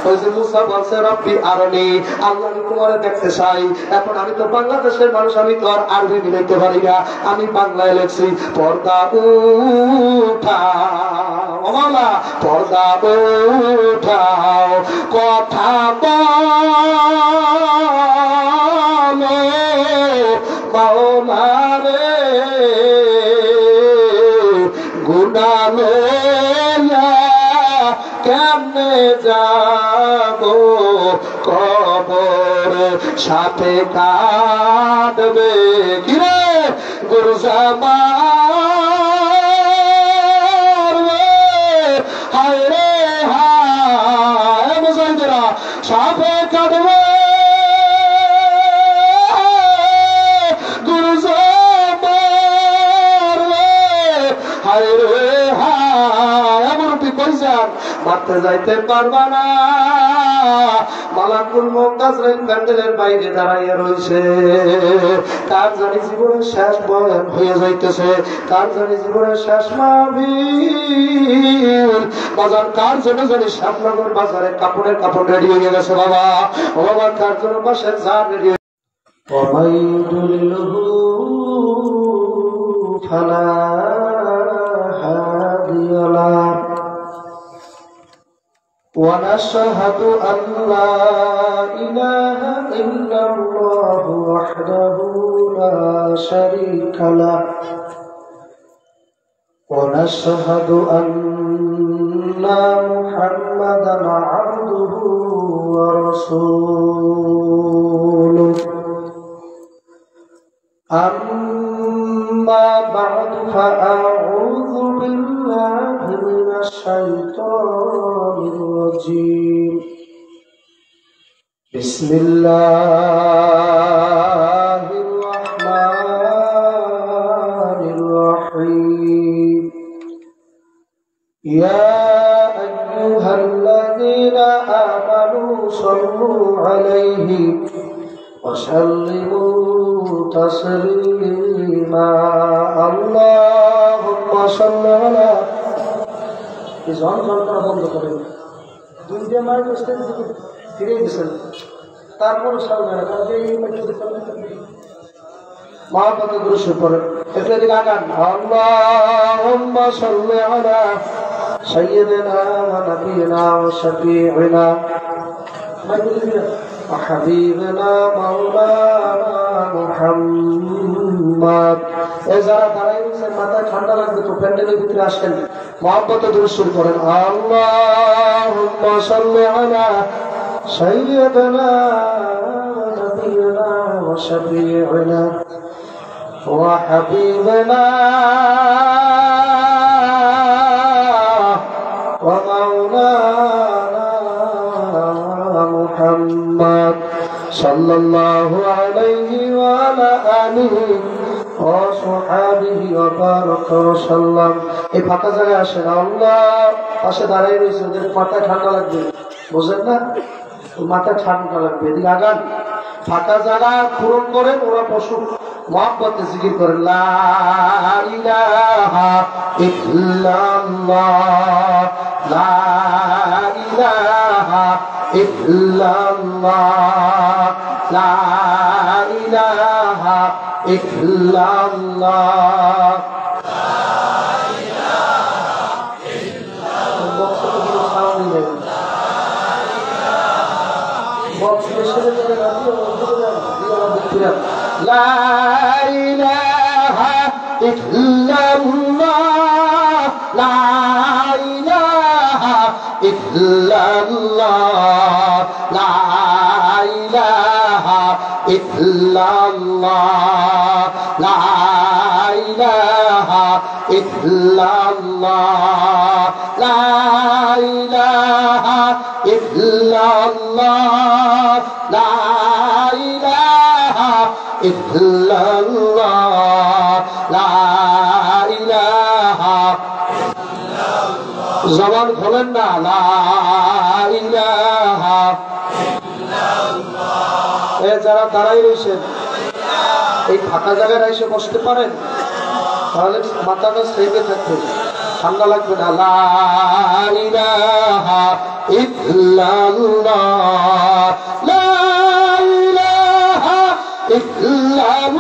ওই যে মুসা বলছে রব্বি আরনি, আল্লাহ আমি তোমারে দেখতে চাই। এখন আমি তো বাংলাদেশের মানুষ, আমি তো আর আরবি মিলাইতে পারি না, আমি বাংলায় লেখছি পর্দা উঠাও মাওলা, পর্দা উঠাও, কথা বলো মাওলা রে, গুনাহ লইয়া কেমনে যাব কবর, সাথে কাঁদবে কিরে গুরু জামার, হায় রে হায় মুজাহিদরা, সাথে কাঁদবে গুরু জামার, হায় রে হায়। মুরব্বি কই যান, মারতে যাইতে পারবা না। মালাকুল মউত আজরাইল প্যান্ডেলের বাইরে দাঁড়াইয়া রয়েছে। কার জানি জীবনের শেষ বয়ান হয়ে যাইতেছে, কার জানি জীবনের শেষ মাহফিল। বাজার কার জন্য জানি শ্যামনগর বাজারে কাপড়ের কাপড় রেডি হয়ে গেছে বাবা, ও বাবা কার জন্য বাসের জান রেডি হয়ে ফালা হাদিয়া লাহু। ونشهد أن لا إله إلا الله وحده لا شريك له، ونشهد أن محمدا عبده ورسوله. أما بعد فأعوذ بالله من الشيطان الرجيم. بسم الله الرحمن الرحيم. يا أيها الذين آمنوا صلوا عليه وسلموا تسليما. اللهم صل على বন্ধ করেন, দুই দিয়ে মাইক ফিরে গেছেন, তারপরে সামনে মহাপতে দৃশ্য করেন একটু এদিকে আগান। আল্লাহুম্মা সাল্লি আলা সাইয়্যিদিনা ওয়া নাবিয়িনা ওয়া শাফিঈনা ওয়া হাবিবিনা মাওলানা মুহাম্মদ। এই যারা দাঁড়াই রয়েছেন মাথায় ঠান্ডা লাগবে তো প্যান্ডেলের ভিতরে আসেন, মহব্বতে দরুদ শরীফ পড়েন। আল্লাহুম্মা সাল্লি আলা সাইয়্যিদিনা ওয়া নাবিয়িনা ওয়া শাফিঈনা ওয়া হাবিবিনা ওয়া মাওলানা মুহাম্মদ সাল্লাল্লাহু আলাইহি ওয়া আলা আলিহি ওয়া সাহবিহি ওয়া বারাকা ওয়া সাল্লাম। এই ফাঁকা জায়গায় আসেন, আল্লাহ পাশে দাঁড়িয়ে রয়েছে, ওদের মাথায় ঠান্ডা লাগবে, বুঝেন না, মাথায় ঠান্ডা লাগবে। এদিকে আগান, ফাঁকা জায়গা পূরণ করেন, ওরা পশু মহব্বতে জিকির করেন। লা ইলাহা ইল্লাল্লাহ, লা ইলাহা ইল্লাল্লাহ, লা ইলাহা ইল্লাল্লাহ। লা ইলাহা ইল্লাল্লাহ, লা ইলাহা ইল্লাল্লাহ, লা ইলাহা ইল্লাল্লাহ, লা ইলাহা ইল্লাল্লাহ, লা ইলাহা ইল্লাল্লাহ, লা ইলাহা ইল্লাল্লাহ, লা ইলাহা ইল্লাল্লাহ। জবান খোলেন না, লা ইলাহা ইল্লাল্লাহ। এ যারা দাঁড়াই রয়েছেন এই ফাঁকা জায়গায় এসে বসতে পারেন, তাহলে মাথাটা সেভে থাকবে। ঠান্ডা লাগবে না। লা ইলাহা ইল্লাল্লাহ, লা ইলাহা ইল্লাল্লাহ,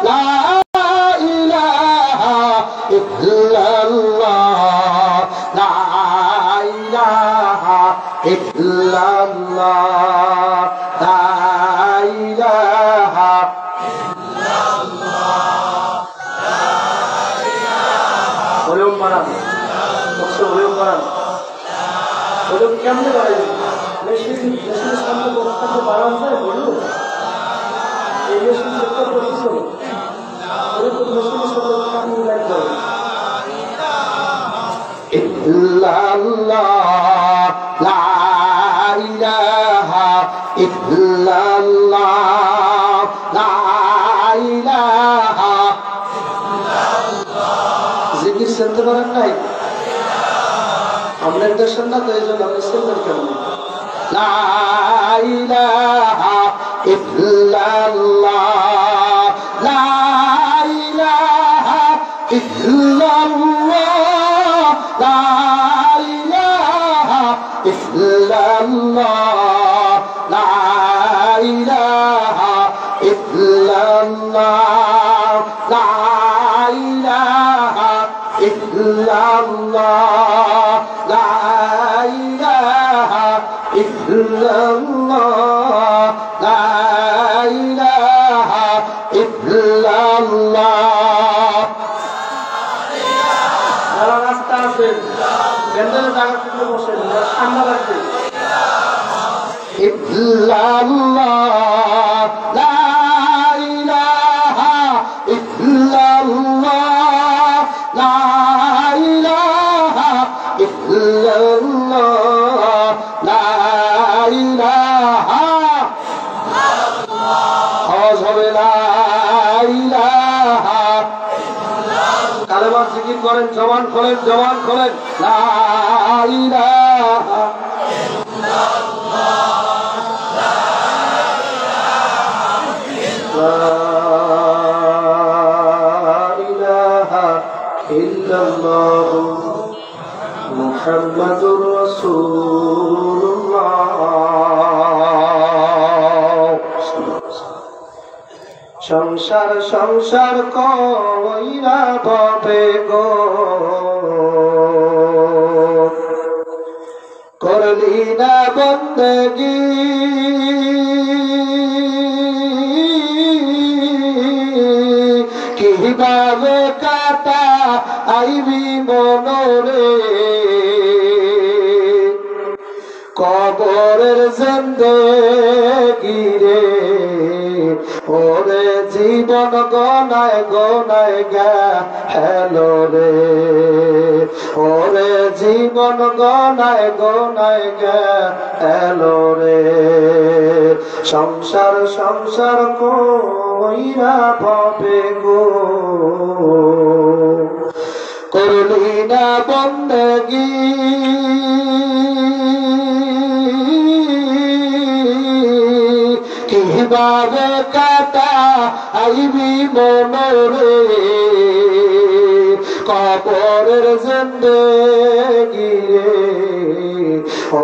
লা ইলাহা ইল্লাল্লাহ, লা ইলাহা ইল্লাল্লাহ, লা ইলাহা ভলিউম বাড়ান, ভলিউম বাড়ান। ভলিউম কেমনে বাড়াই? মেশিনের সামনে থাকতে বাড়ান যায় ভলিউম। এই মেশিন চেষ্টা করতেছ, মেশিনের সাথে কাম লাগতে হবে। ইল্লাল্লাহ, লা ইলাহা ইল্লাল্লাহ, লা ইলাহা। জিকির শুনতে পারেন নাই? আমরা দেশের না তো, এই জন্য আপনি শুনবেন কেমন? লা ইলাহা ইল্লাল্লাহ, লা ইলাহা ইল্লাল্লাহ, লা ইলাহা ইল্লাল্লাহ, লা ইলাহা ইল্লাল্লাহ, লা ইলাহা ইল্লাল্লাহ, লা ইলাহা ইল্লাল্লাহ, লা ইলাহা ইল্লাল্লাহ। যারা রাস্তা আছে ব্যান্ডেলের জায়গা থেকে বসে ঠান্ডা লাগবে। ইল্লাল্লাহ, লা ইলাহা ইল্লাল্লাহ, লা ইলাহা ইল্লাল্লাহ, লা ইলাহা। আওয়াজ হবে লা ইলাহা। কালেমার জিকির করেন, জবান খোলেন, জবান খোলেন। লা ইলাহা ইল্লাল্লাহু মুহাম্মাদুর রাসূলুল্লাহ। সংসার সংসার কইরা ভাবে গো, করলি না বন্দেগী, কিভাবে কাটা আইবি মনরে, কবরের জিন্দেগি রে, ওরে জীবন গনায় গনায় গেল রে, ওরে জীবন গনায় গনায় গেল রে। সংসার সংসার কইরা ভাবে গো, করলি না বন্দেগী, কিভাবে কাটা আইবি মনরে, কবরের জিন্দেগি রে,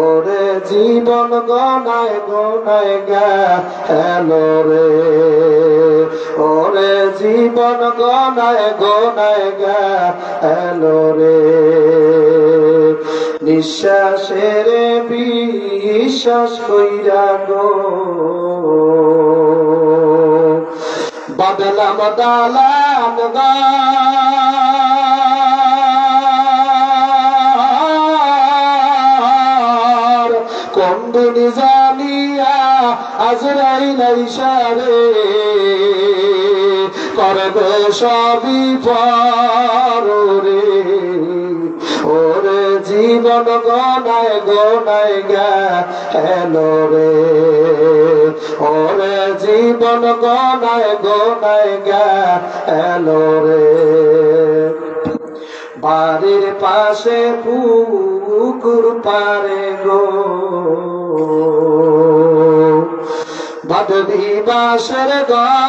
ওরে জীবন গনায় গনায় গেল রে, ওরে জীবন গনায় গনায় গেল রে। নিঃশ্বাসের বিশ্বাস কইরা গো, বাদলাম দালান ঘর, কোন দিন জানিয়া আজরাইল ইশারে, করবে সবই পর রে, ওরে জীবন গনায় গনায় গেল রে, ওরে জীবন গনায় গনায় গেল রে। বাড়ির পাশে পুকুর পারে গো, বাদবি বাসের ঘর,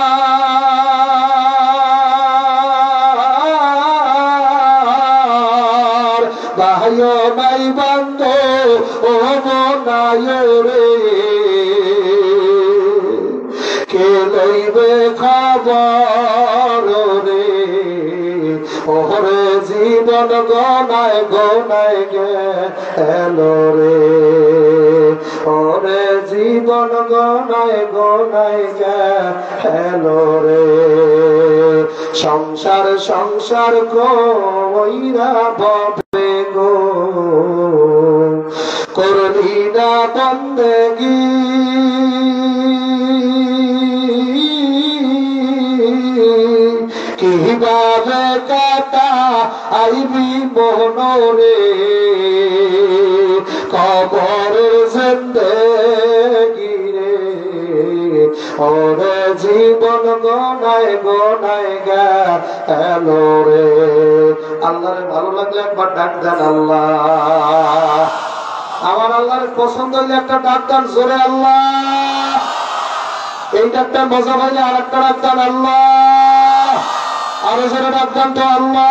নাই রে কে লইবে খবর রে ওরে জীবন গনায় গনায় গেল রে ওরে জীবন গনায় গনায় গেল রে সংসার সংসার কইরা ববে গো করলি না বন্দেগী কিভাবে কাটা আইবি মনরে কবরের জিন্দেগি রে ওরে জীবন গনায় গনায় গেল রে আল্লাহরে ভালো লাগলে একবার ডাক দেন আল্লাহ আমার আল্লাহর পছন্দ হলে একটা ডাক দেন জোরে আল্লাহ এই ডাকটা মজা পাইলে আর একটা ডাক দেন আল্লাহ আরো জোরে ডাক দেন তো আল্লাহ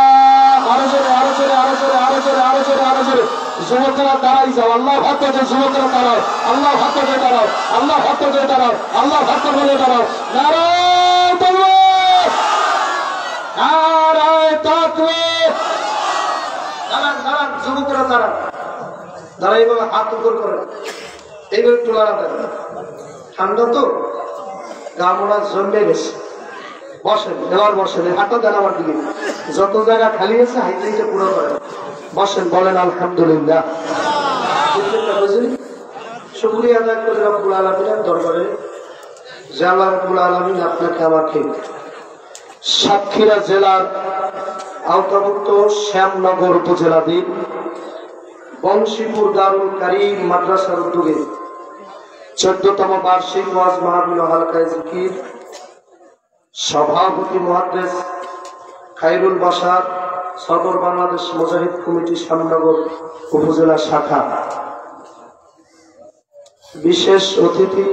আরো জোরে আরো জোরে আরো জোরে আরো জোরে আরো জোরে আরো জোরে যুবকেরা দাঁড়াই যাও আল্লাহ ভাত করে যুবকেরা দাঁড়াও আল্লাহ ভাত করে দাঁড়াও আল্লাহ ভাত করে দাঁড়াও আল্লাহ ভাত করে দাঁড়াও নারায় তাকবীর নারায় তাকবীর দাঁড়ান দাঁড়ান যুবকেরা দাঁড়ান দাঁড়াই এইভাবে হাত উপর করে এইভাবে একটু দাঁড়াতে ঠান্ডা তো গা মোড়া জমে গেছে বসেন এবার বসেন হাতটা দেন আমার দিকে যত জায়গা খালি আছে হাইতে পুরো করে বসেন বলেন আলহামদুলিল্লাহ শুকরিয়া আদায় করে রব্বুল আলামিনের দরবারে যে আল্লাহ রব্বুল আলামিন আপনাকে আমাকে সাতক্ষীরা জেলার আওতাভুক্ত শ্যামনগর উপজেলাধীন বংশীপুর দারুল কারীম মাদ্রাসার উদ্যোগে 14তম বার্ষিক ওয়াজ মাহফিল ও হালকায়ে জিকির সভাপতি মুহাদ্দিস খায়রুল বাশার সদর বাংলাদেশ মুজাহিদ কমিটি শ্যামনগর উপজেলা শাখা বিশেষ অতিথি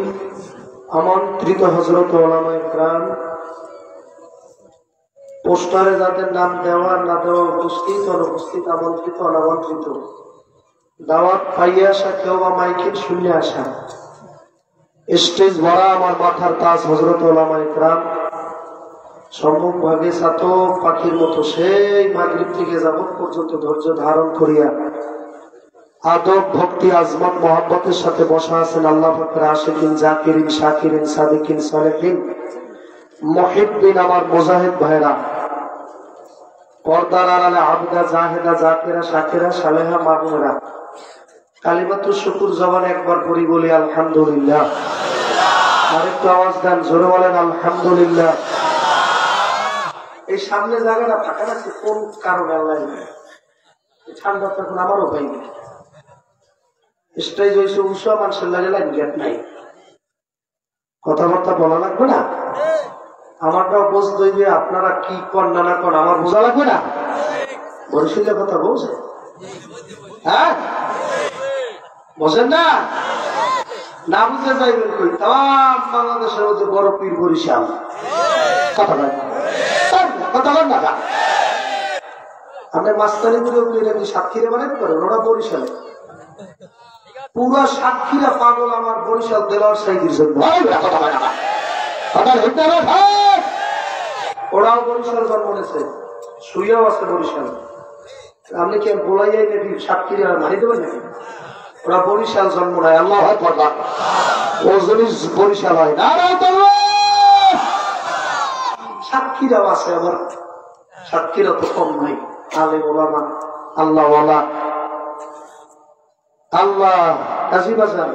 আমন্ত্রিত হযরত উলামায়ে কেরাম পোস্টারে যাদের নাম দেওয়া না দেওয়া উপস্থিত অনুপস্থিত আমন্ত্রিত অনামন্ত্রিত দাওয়াত পাইয়ে আসা কেউ বা মাইকের শুনে আসা স্টেজ ভরা আমার মাথার তাজ হযরত উলামায়ে কেরাম সম্মুখ ভাগে চাতক পাখির মতো সেই মাগরিব থেকে যাবত পর্যন্ত ধৈর্য ধারণ করিয়া আদব ভক্তি আজমত মহব্বতের সাথে বসা আছেন আল্লাহ পাকের আশিকিন জাকিরিন শাকিরিন সাদিকিন সালেহিন মুহিব্বিন আমার মুজাহিদ ভাইরা পর্দার আড়ালে আবদা জাহেদা জাকিরা শাকিরা সালেহা মামুরা কালিমাতুশ শুকুর জবানে একবার পড়ি বলি আলহামদুলিল্লাহ আরেকটু আওয়াজ দেন জোরে বলেন আলহামদুলিল্লাহ এই সামনে জায়গাটা ফাঁকা আছে কোন কারণে আল্লাহ ঠান্ডা তখন আমারও হয়নি স্টেজ হয়েছে উৎসব মানুষের লাগে গেট নাই কথাবার্তা বলা লাগবে না আমারটাও বুঝতে হইবে আপনারা কি কর না কর আমার বোঝা লাগবে না বরিশালের কথা বলছে হ্যাঁ বোঝেন না না বুঝতে চাইবেন কই তাম বাংলাদেশের মধ্যে বড় পীর বরিশাল কথা বলেন কথা বলেন না আপনি মাস্তানি করে কি সাতক্ষীরা বানাতে পারেন ওরা বরিশালে পুরো সাতক্ষীরা পাগল আমার বরিশাল দেওয়ার সাইকের জন্য ওরাও বরিশাল জন্ম নিয়েছে শুইয়াও আছে বরিশাল আপনি কি বলাইয়াই নাকি সাতক্ষীরা মারি দেবেন নাকি ওরা বরিশাল জন্ম নেয় আল্লাহ হয় পড়বার ও জিনিস বরিশাল হয় না সাতক্ষীরাও আছে আবার সাতক্ষীরা তো কম নাই আলে ওলামা আল্লাহ আল্লাহ কাজী বাজার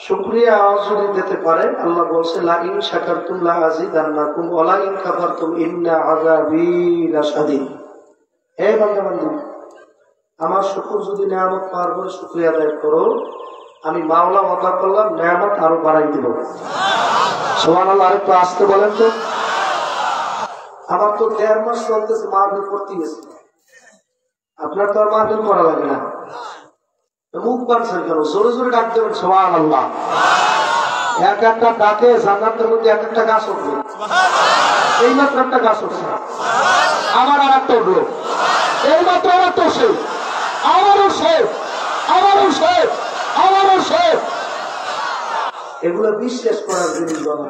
শুকরিয়া আওয়াজ যদি দিতে পারে আল্লাহ বলছে লা ইন শাকারতুম লা আযীদান্নাকুম ওয়া লা ইন কাফারতুম ইন্না আযাবী লাশাদীদ। হে বান্দা আমার শুকর যদি নিয়ামত পাওয়ার পরে শুকরিয়া আদায় করো আমি মাওলা ওয়াদা করলাম নিয়ামত আরো বাড়াই দেব। সুবহানাল্লাহ। আরেকটু আসতে বলেন তো। আমার তো 1.5 মাস চলতেছে মাহফিল করতে গেছে, আপনার তো আর মাহফিল করা লাগে না, মুখ বানছেন কেন? জোরে জোরে ডাক দেবেন সুবহানাল্লাহ। এক একটা ডাকে জান্নাতের মধ্যে এক একটা গাছ উঠবে। এই মাত্র একটা গাছ উঠছে, আমার আর একটা উঠলো, এই মাত্র আর একটা উঠছে, আবার উঠছে, আবার উঠছে, আবার এগুলো বিশ্বাস করার জিনিস বলা,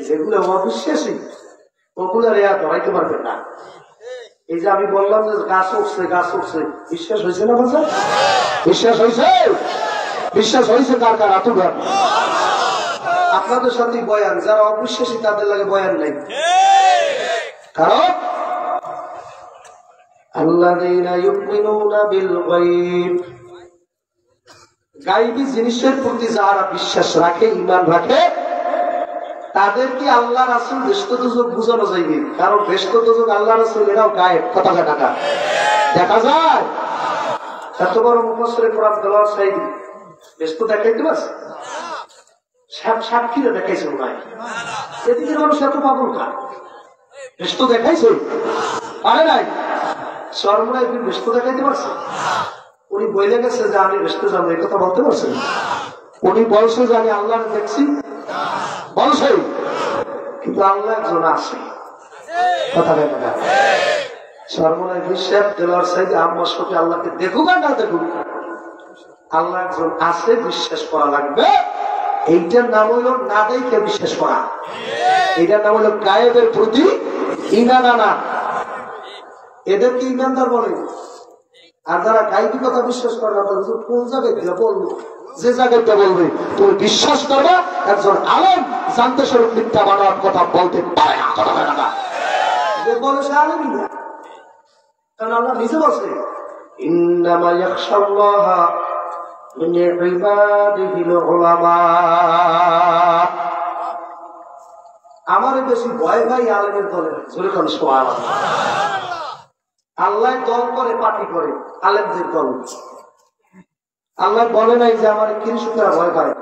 যেগুলো অবিশ্বাসী ওগুলো রেয়া ধরাইতে পারবেন না। এই যে আমি বললাম যে গাছ উঠছে গাছ উঠছে, বিশ্বাস হয়েছে না বলছে? বিশ্বাস হয়েছে? বিশ্বাস হয়েছে কার কার? আতুর আপনাদের সাথে বয়ান, যারা অবিশ্বাসী তাদের লাগে বয়ান নাই। কারণ আল্লাযীনা ইউমিনুনা বিল গায়ব, গায়বী জিনিসের প্রতি যারা বিশ্বাস রাখে, ঈমান রাখে, তাদেরকে আল্লাহ রাসূল বেহেশত দোজখ বুঝানো যাইবে। কারণ বেহেশত দোজখ আল্লাহ রাসূল এরাও গায়েব, কথা কাটা দেখা যায়। এত বড় মুফাসসিরে কোরআন দেওয়ার সাইদি বেহেশত দেখাইতে পারছে? সাক্ষীরা দেখাইছে মনে হয়। এদিকে মানুষ এত পাগল কা? বেহেশত দেখাইছে? আরে নাই, সর্বনাই বেহেশত দেখাইতে পারছে? উনি বলে গেছে যে আমি বেহেশতে যাবো, এই কথা বলতে পারছেন? উনি বলছে যে আমি আল্লাহকে দেখছি, বলছে, কিন্তু আল্লাহ একজন আছে, কথা বলে না। সর্বনাই বিশ্বাস দেওয়ার সাইডে আমার সাথে আল্লাহকে দেখুক আর না দেখুক, আল্লাহ একজন আছে, বিশ্বাস করা লাগবে। এইটার নাম হইল না দেখে বিশ্বাস করা, এইটার নাম হইল গায়েবের প্রতি ঈমান আনা। এদেরকে ঈমানদার বলে। আর যারা গায়েবী কথা বিশ্বাস করে না, তাদের কোন জায়গায় দিয়ে বলবো, যে জায়গায় বলবে তুমি বিশ্বাস করবে একজন আলেম জানতে স্বরূপ মিথ্যা বানোয়ার কথা বলতে পারে না, কথা বলে না। যে বলে সে আলেমই না, কারণ আল্লাহ নিজে বলছে ইন্নামা ইয়াখশাল্লাহা মিন ইবাদিহিল উলামা। আমার বেশি ভয় ভাই আলেমের দলের, জোরে কোন সুবহানাল্লাহ। আল্লাহ দল করে, পার্টি করে, আলেমদের দল। আল্লাহ বলে নাই যে আমার কৃষকরা ভয় পায়,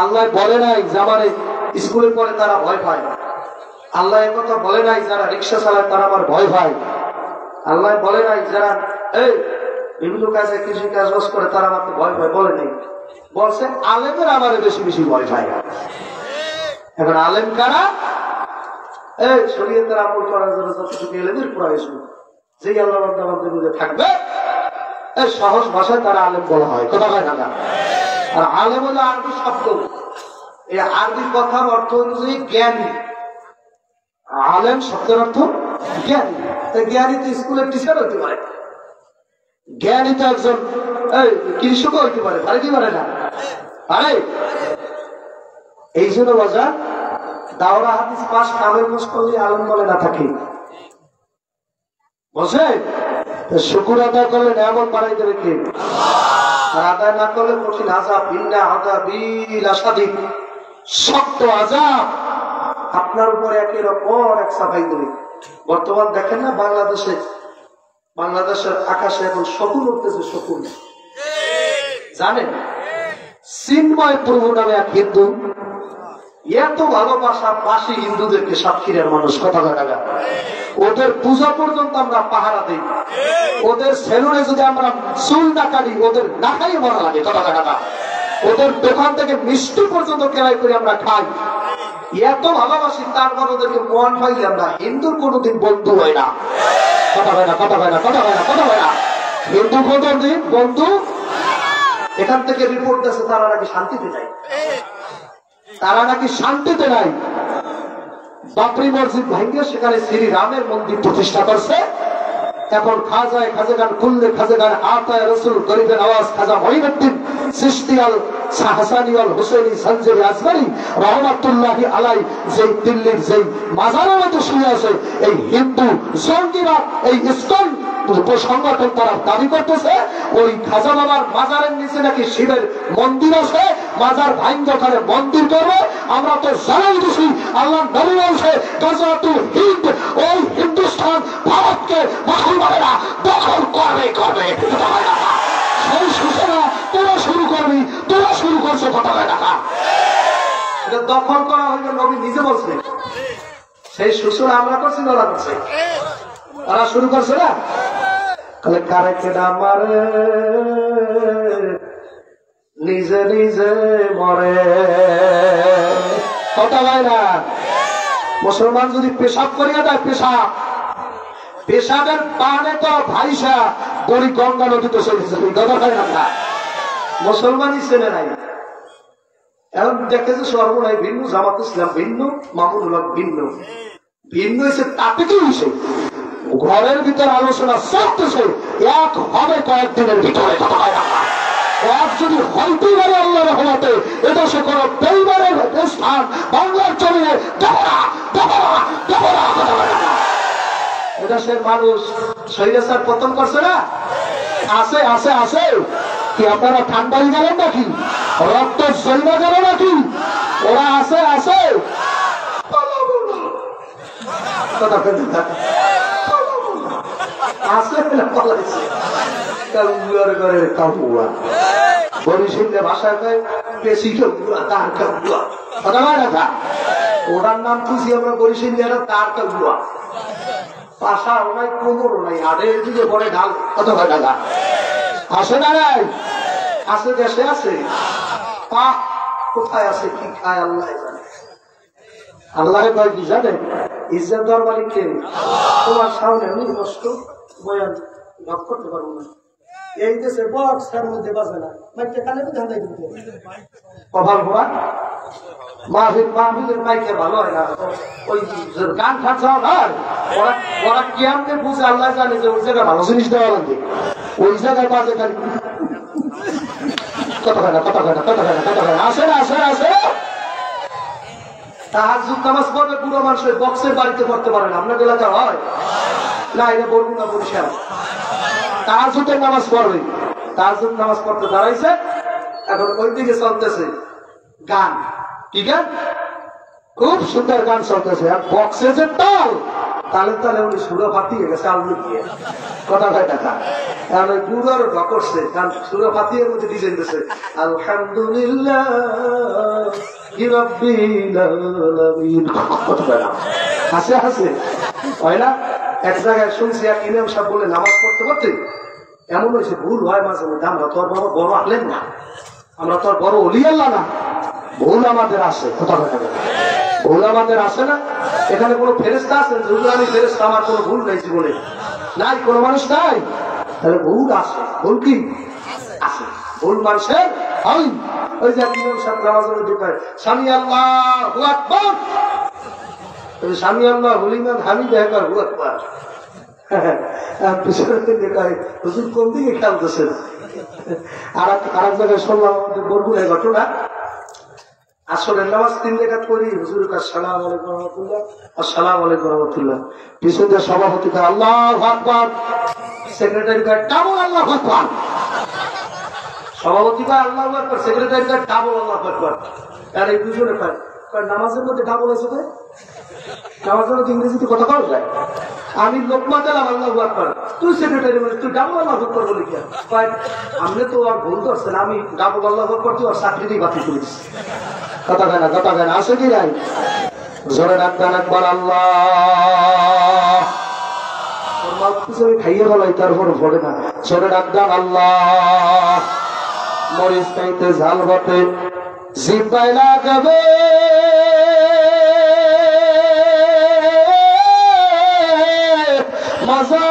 আল্লাহ বলে নাই যে আমার স্কুলে পড়ে তারা ভয় পায়, আল্লাহ একথা বলে নাই যারা রিক্সা চালায় তারা আমার ভয় পায়, আল্লাহ বলে নাই যারা এই বিভিন্ন কাজে কৃষি কাজ করে তারা আমাকে ভয় পায়, বলে নেই। বলছে আলেমের আমার বেশি বেশি ভয় পায়। এখন আলেম কারা? এই শরীয়তের আমল করার জন্য যতটুকু এলেমের প্রয়োজন, যে আল্লাহ বান্দাবান্দির মধ্যে থাকবে এই সহজ ভাষায় তারা আলেম বলা হয়, কথা হয় না। আর আলেম হলো আরবি শব্দ, এই আরবি কথার অর্থ অনুযায়ী জ্ঞানী। আলেম শব্দের অর্থ জ্ঞানী। জ্ঞানী তো স্কুলের টিচার হইতে পারে, জ্ঞানী তো একজন কৃষক হইতে পারে, পারে কি পারে না? পারে। এই জন্য বাজার দাওরা হাদিস পাশ কামের মোশ করলে আলেম বলে না থাকে, বুঝে? শুকুর আদায় করলে নিয়ামত বাড়াই দেবে কে? আর আদায় না করলে কঠিন আযাব, ইন্না আযাবি লাশাদীদ, শক্ত আযাব আপনার উপরে একের পর এক চাপাই দেবে। বর্তমান দেখেন না বাংলাদেশের আকাশে এখন শকুন উঠতেছে, শকুন। জানেন চিন্ময় প্রভু নামে এক হিন্দু, এত ভালোবাসা পাশে হিন্দুদেরকে সাতক্ষীরার মানুষ, কথা কাটা। ওদের পূজা পর্যন্ত আমরা পাহারা দিই, ওদের সেলুনে যদি আমরা চুল না কাটি ওদের না খাই মরা লাগে, কথা কাটা। ওদের দোকান থেকে মিষ্টি পর্যন্ত কেনাই করে আমরা খাই, এত ভালোবাসি। তারপর ওদেরকে মন পাইলে আমরা হিন্দুর কোনোদিন বন্ধু হয় না, কথা হয় না, কথা হয় না, কথা হয় না, কথা হয় না। হিন্দু কোনোদিন বন্ধু। এখান থেকে রিপোর্ট আছে তারা নাকি শান্তিতে যায়, তারা নাকি শান্তিতে নাই। বাবরি মসজিদ ভাঙ্গে সেখানে শ্রী রামের মন্দির প্রতিষ্ঠা করছে। এখন খাজায় খাজেগান খুললে খাজেগান আতায় রসুল গরিবের আওয়াজ খাজা মঈনুদ্দিন চিশতি আল হাসানি আল হুসেইনি সঞ্জেরি আজমারি রহমাতুল্লাহি আলাই যেই দিল্লির যেই মাজারের মধ্যে শুয়ে আছে, এই হিন্দু জঙ্গিরা, এই ইসকন সংগঠন তারা দাবি করতেছে ওই খাজা বাবার মাজারের নিচে নাকি শিবের মন্দির আছে, মাজার ভাঙ্গে ওখানে মন্দির করবে। আমরা তো জানাই দিছি আল্লাহ নবী বলছে গাজাতুল হিন্দ, ওই হিন্দুস্তান ভারতকে মুসলমানেরা দখল করবে করবে। সেই সূচনা তোরা শুরু করবি, তোরা শুরু করছো, কথা হয় না। এটা দখল করা হইলে নবী নিজে বলছে, সেই সূচনা আমরা করছি, ওরা করছে, ওরা শুরু করছে না। তাহলে কারে কেনা মারে নিজে নিজে মরে, কথা হয় না। মুসলমান যদি পেশাব করিয়া দেয়, পেশাবের পানে তো ভাইসা বড়ি গঙ্গা নদীতে চলে যাবে, কথা হয় না। মুসলমানই চেনে নাই, এখন দেখতেছে সর্বনাই ভিন্ন, জামাত ইসলাম ভিন্ন, মামুনুল হক ভিন্ন। ভিন্ন হয়েছে তাতে কি হয়েছে? ঘরের ভিতরে আলোচনা চলতেছে, এক হবে কয়েকদিনের ভিতরে। এক যদি হইতেই পারে আল্লাহ রহমতে, এটা সে কোন বেইমানের স্থান বাংলার জমিনে এটা সে মানুষ শৈলেশার পতন করছে না? আছে আছে আছে। কি আপনারা ঠান্ডাই গেলেন নাকি? রক্ত জৈবা গেল নাকি? ওরা আছে আছে। ওটার নাম খুশি আমরা বরিশিল, তার কাবুয়া পাশাও নাই, কোমরও নাই, আড়ের দিকে পরে ঢাল। কত হয় ঢালা আসে না? নাই আছে, দেশে আছে। কোথায় আছে, কি খায় আল্লাহ জানে। আল্লাহ কয় কি জানে? ইজ্জত দেওয়ার মালিককে। তোমার সামনে আমি কষ্ট বয়ান ভাগ করতে পারবো না। এই দেশে বক্সের মধ্যে বাজে না, মাইকে কানে তো ধান্দাই দিতে কপাল ঘোরা। মাহফিলের মাইকে ভালো হয় না, ওই গান ফান চাওয়া হয়। ওরা কেমনে বুঝে আল্লাহ জানে যে ওই জায়গায় ভালো জিনিস দেওয়া লাগবে, ওই জায়গায় বাজে খালি কত খায় না, কত খায় না, কত খায় না, কত খায় না। আসে না, আসে আসে। তাহাজ্জুদ নামাজ পড়বে পুরো মানুষ বক্সের বাড়িতে পড়তে পারে না। আপনার এলাকা হয় না? এটা বলবো না, বরিশাল তাহাজ্জুদের নামাজ পড়বে। তাহাজ্জুদ নামাজ পড়তে দাঁড়াইছে, এখন ওই দিকে চলতেছে গান। কি গান? খুব সুন্দর গান চলতেছে, আর বক্সে যে তাল, তালে তালে উনি সুরা ফাটিয়ে গেছে আলু দিয়ে। কথা হয় টাকা এখন ওই গুড়ারও ঢ করছে, কারণ সুরা ফাটিয়ে মধ্যে ডিজাইন দিয়েছে আলহামদুলিল্লাহ হাসে হাসে হয় না? এক জায়গায় শুনছি এক ইমাম সাহেব বলে নামাজ পড়তে পড়তে এমন হয়েছে ভুল হয় মাঝে মধ্যে। আমরা তোর বাবা বড় আলেন না, আমরা তোর বড় অলি আল্লাহ না, ভুল আমাদের আসে। কথা বলে ভুল আমাদের আসে না? এখানে কোনো ফেরেস্তা আছেন? আমি ফেরেস্তা, আমার কোনো ভুল নেই জীবনে, নাই কোনো মানুষ নাই, তাহলে ভুল আসে। ভুল কি আসে? ভুল মানুষের হয়। ওই যে ইমাম সাহেব নামাজের মধ্যে কয় স্বামী আল্লাহু আকবার, স্বামী আল্লাহ হলিমান হামিদ একবার হু আকবার। হুজুর কোন দিকে খেয়াল করছেন? আর এক জায়গায় শুনলাম আমাদের বরগুনার ঘটনা। আসরের নামাজ 3 রাকাত পড়ি, হুজুর আসসালামু আলাইকুম রহমতুল্লাহ, আসসালামু আলাইকুম রহমতুল্লাহ। পিছনে সভাপতি কয় আল্লাহু আকবার, সেক্রেটারি কয় ডাবল আল্লাহু আকবার। সভাপতি কয় আল্লাহু আকবার, সেক্রেটারি কয় ডাবল আল্লাহু আকবার। আর এই দুজনে কয় নামাজের মধ্যে ডাবল আছে কয়? নামাজের মধ্যে ইংরেজিতে কথা কওয়া যায়? আমি লোকমা দিলাম আল্লাহু আকবার, তুই সেক্রেটারি মানে তুই ডাবল আল্লাহু আকবার বলি কি? আপনি তো আর ভুল করছেন, আমি ডাবল আল্লাহু আকবার তুই আর চাকরিতেই বাতিল করে দিচ্ছি। কথা কেনা, কথা কেনা আসে কি নাই? জোরে ডাক্তার একবার আল্লাহ খাইয়ে বলাই, তারপর ভরে না। জোরে ডাক্তার আল্লাহ। মরিচ খাইতে ঝাল বটে, জিব্বায় লাগাবে মজা।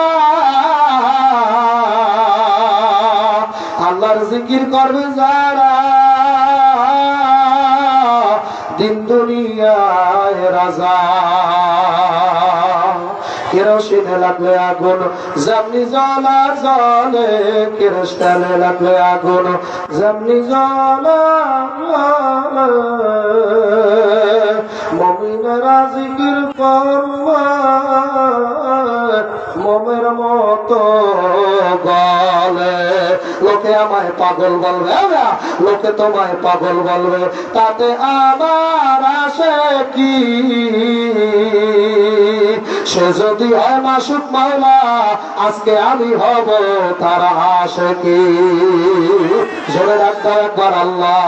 আল্লাহর জিকির করবে যারা, দিন দুনিয়ায় রাজা। কেরোসিনে লাগলে আগুন যেমনি জ্বলা জ্বলে, কেরোসিনে লাগলে আগুন যেমনি জ্বলা। মুমিনেরা জিকির করবে মোমের মতো গলে। লোকে আমায় পাগল বলবে, লোকে তোমায় পাগল বলবে, তাতে আমার আসে কি? সে যদি হয় মাসুক মাওলা, আজকে আমি হব তারা আসে কি? জোরে রাখতে একবার আল্লাহ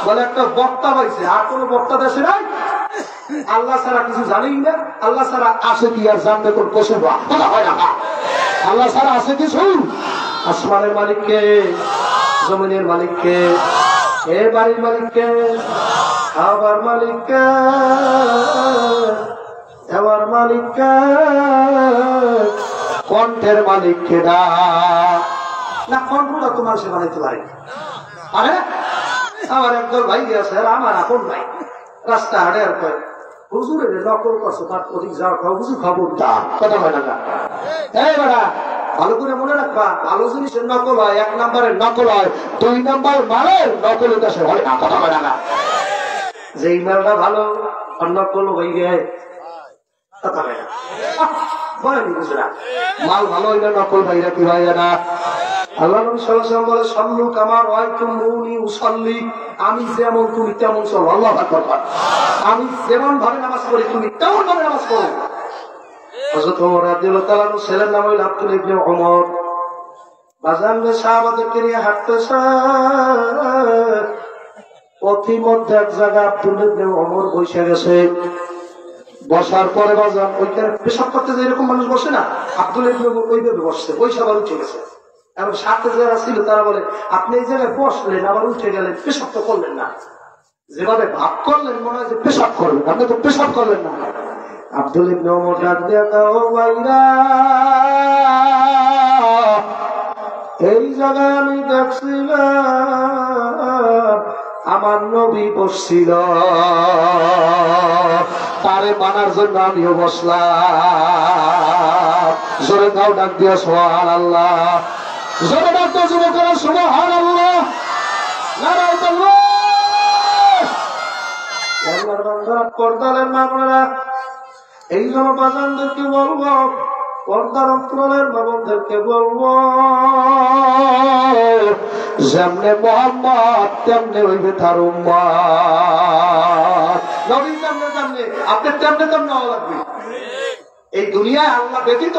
বলে। একটা বক্তা পাইছে, আর কোন বক্তা দেশে নাই। আল্লাহ ছাড়া কিছু জানেই না, আল্লাহ ছাড়া আসে কি আর জানবে কোন কোশে হয় না। আল্লাহ ছাড়া আছে কিছু? আসমানের মালিককে, জমিনের মালিককে, এ বাড়ির মালিককে, খাবার মালিককে, দেওয়ার মালিককে, কণ্ঠের মালিককে না। কণ্ঠটা তোমার সে বানাইতে পারে, আরে আমার একদল ভাই আছে আর আমার আপন ভাই রাস্তা হাটে আর কয় হুজুরের নকল করছে তার অধিক যাওয়া খাও হুজুর খবর দা কথা হয় না। এই বেটা ভালো করে মনে রাখবা, ভালো জিনিসের নকল হয়, 1 নম্বরের নকল হয়, 2 নম্বর মালের নকল দেশে হয় না, কথা হয় না। যে মালটা ভালো আর নকল হয়ে যায় কথা হয় না, বলেন বুঝরা মাল ভালো হইলে নকল ভাইরা কি হয় না। আল্লাহ নবী সাল্লাল্লাহু আলাইহি ওয়াসাল্লাম বলে সাল্লু কামা রাআইতুমুনি উসাল্লি, আমি যেমন তুমি তেমন চলো। আল্লাহু আকবার। আমি যেমন ভাবে নামাজ পড়ি তুমি তেমন ভাবে নামাজ পড়ো। হযরত ওমর রাদিয়াল্লাহু তাআলা আনহু ছেলের নাম হইল আব্দুল্লাহ ইবনে ওমর। বাজারে সাহাবাদেরকে নিয়ে হাঁটতেছে, পথিমধ্যে এক জায়গায় আব্দুল্লাহ ইবনে ওমর বসে গেছে। বসার পরে বাজার ওইখানে পেশাব করতে যে এরকম মানুষ বসে না, আব্দুল্লাহ ইবনে ওমর ওইভাবে বসছে, পয়সা আবার উঠে গেছে। এবং সাথে যারা ছিল তারা বলে আপনি এই জায়গায় বসলেন আবার উঠে গেলেন, পেশাব তো করলেন না, যেভাবে ভাব করলেন মনে হয় যে পেশাব করলেন, আপনি তো পেশাব করলেন না। আব্দুল ইবনে ওমর ডাক দিয়া কয়, ও ভাইরা, এই জায়গায় আমি দেখছিলাম আমার নবী বসছিল, তারে মানার জন্য আমিও বসলাম। জোরে দাও ডাক দিয়া সুবহানাল্লাহ, জোরে ডাক দিয়া যুবকেরা সুবহানাল্লাহ, নারায়ে তাকবীর। আল্লাহর বান্দারা, পর্দার মা বোনেরা, এই জন্য বাজানদেরকে বলবো, পর্দার অন্তরালের মা বোনদেরকে বলবো, যেমনে মুহাম্মদ তেমনে হইবে তার উম্মত। নবী তেমনে তেমনে আপনি তেমনে তেমনে হওয়া লাগবে। এই দুনিয়ায় আল্লাহ ব্যতীত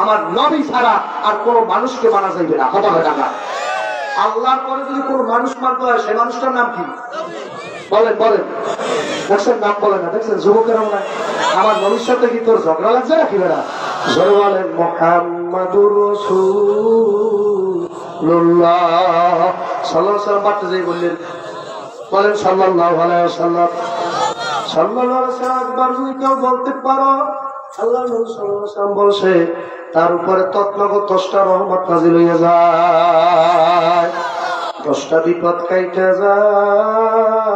আমার নবী ছাড়া আর কোন মানুষকে মানা যাইবে না, কথা হয় না। আল্লাহর পরে যদি কোন মানুষ মানতে হয়, সেই মানুষটার নাম কি বলেন? বলেন, দেখছেন নাম বলে না, দেখছেন যুবকেরাও নাই। আমার নবীর সাথে কি তোর ঝগড়া লাগছে নাকি বেড়া? জোরে বলেন মুহাম্মাদুর রাসূলুল্লাহ সাল্লাল্লাহু আলাইহি ওয়াসাল্লাম। বাড়তে যাই বললেন, বলেন সাল্লাল্লাহু আলাইহি ওয়াসাল্লাম। সাল্লাল্লাহু আলাইহি ওয়াসাল্লাম একবার যদি কেউ বলতে পারো আল্লাহ নবী সাল্লাল্লাহু আলাইহি ওয়াসাল্লাম বলছে, তার উপরে তৎনগত 10টা রহমত নাযিল হইয়া যায়, 10টা বিপদ কাইটা যায়,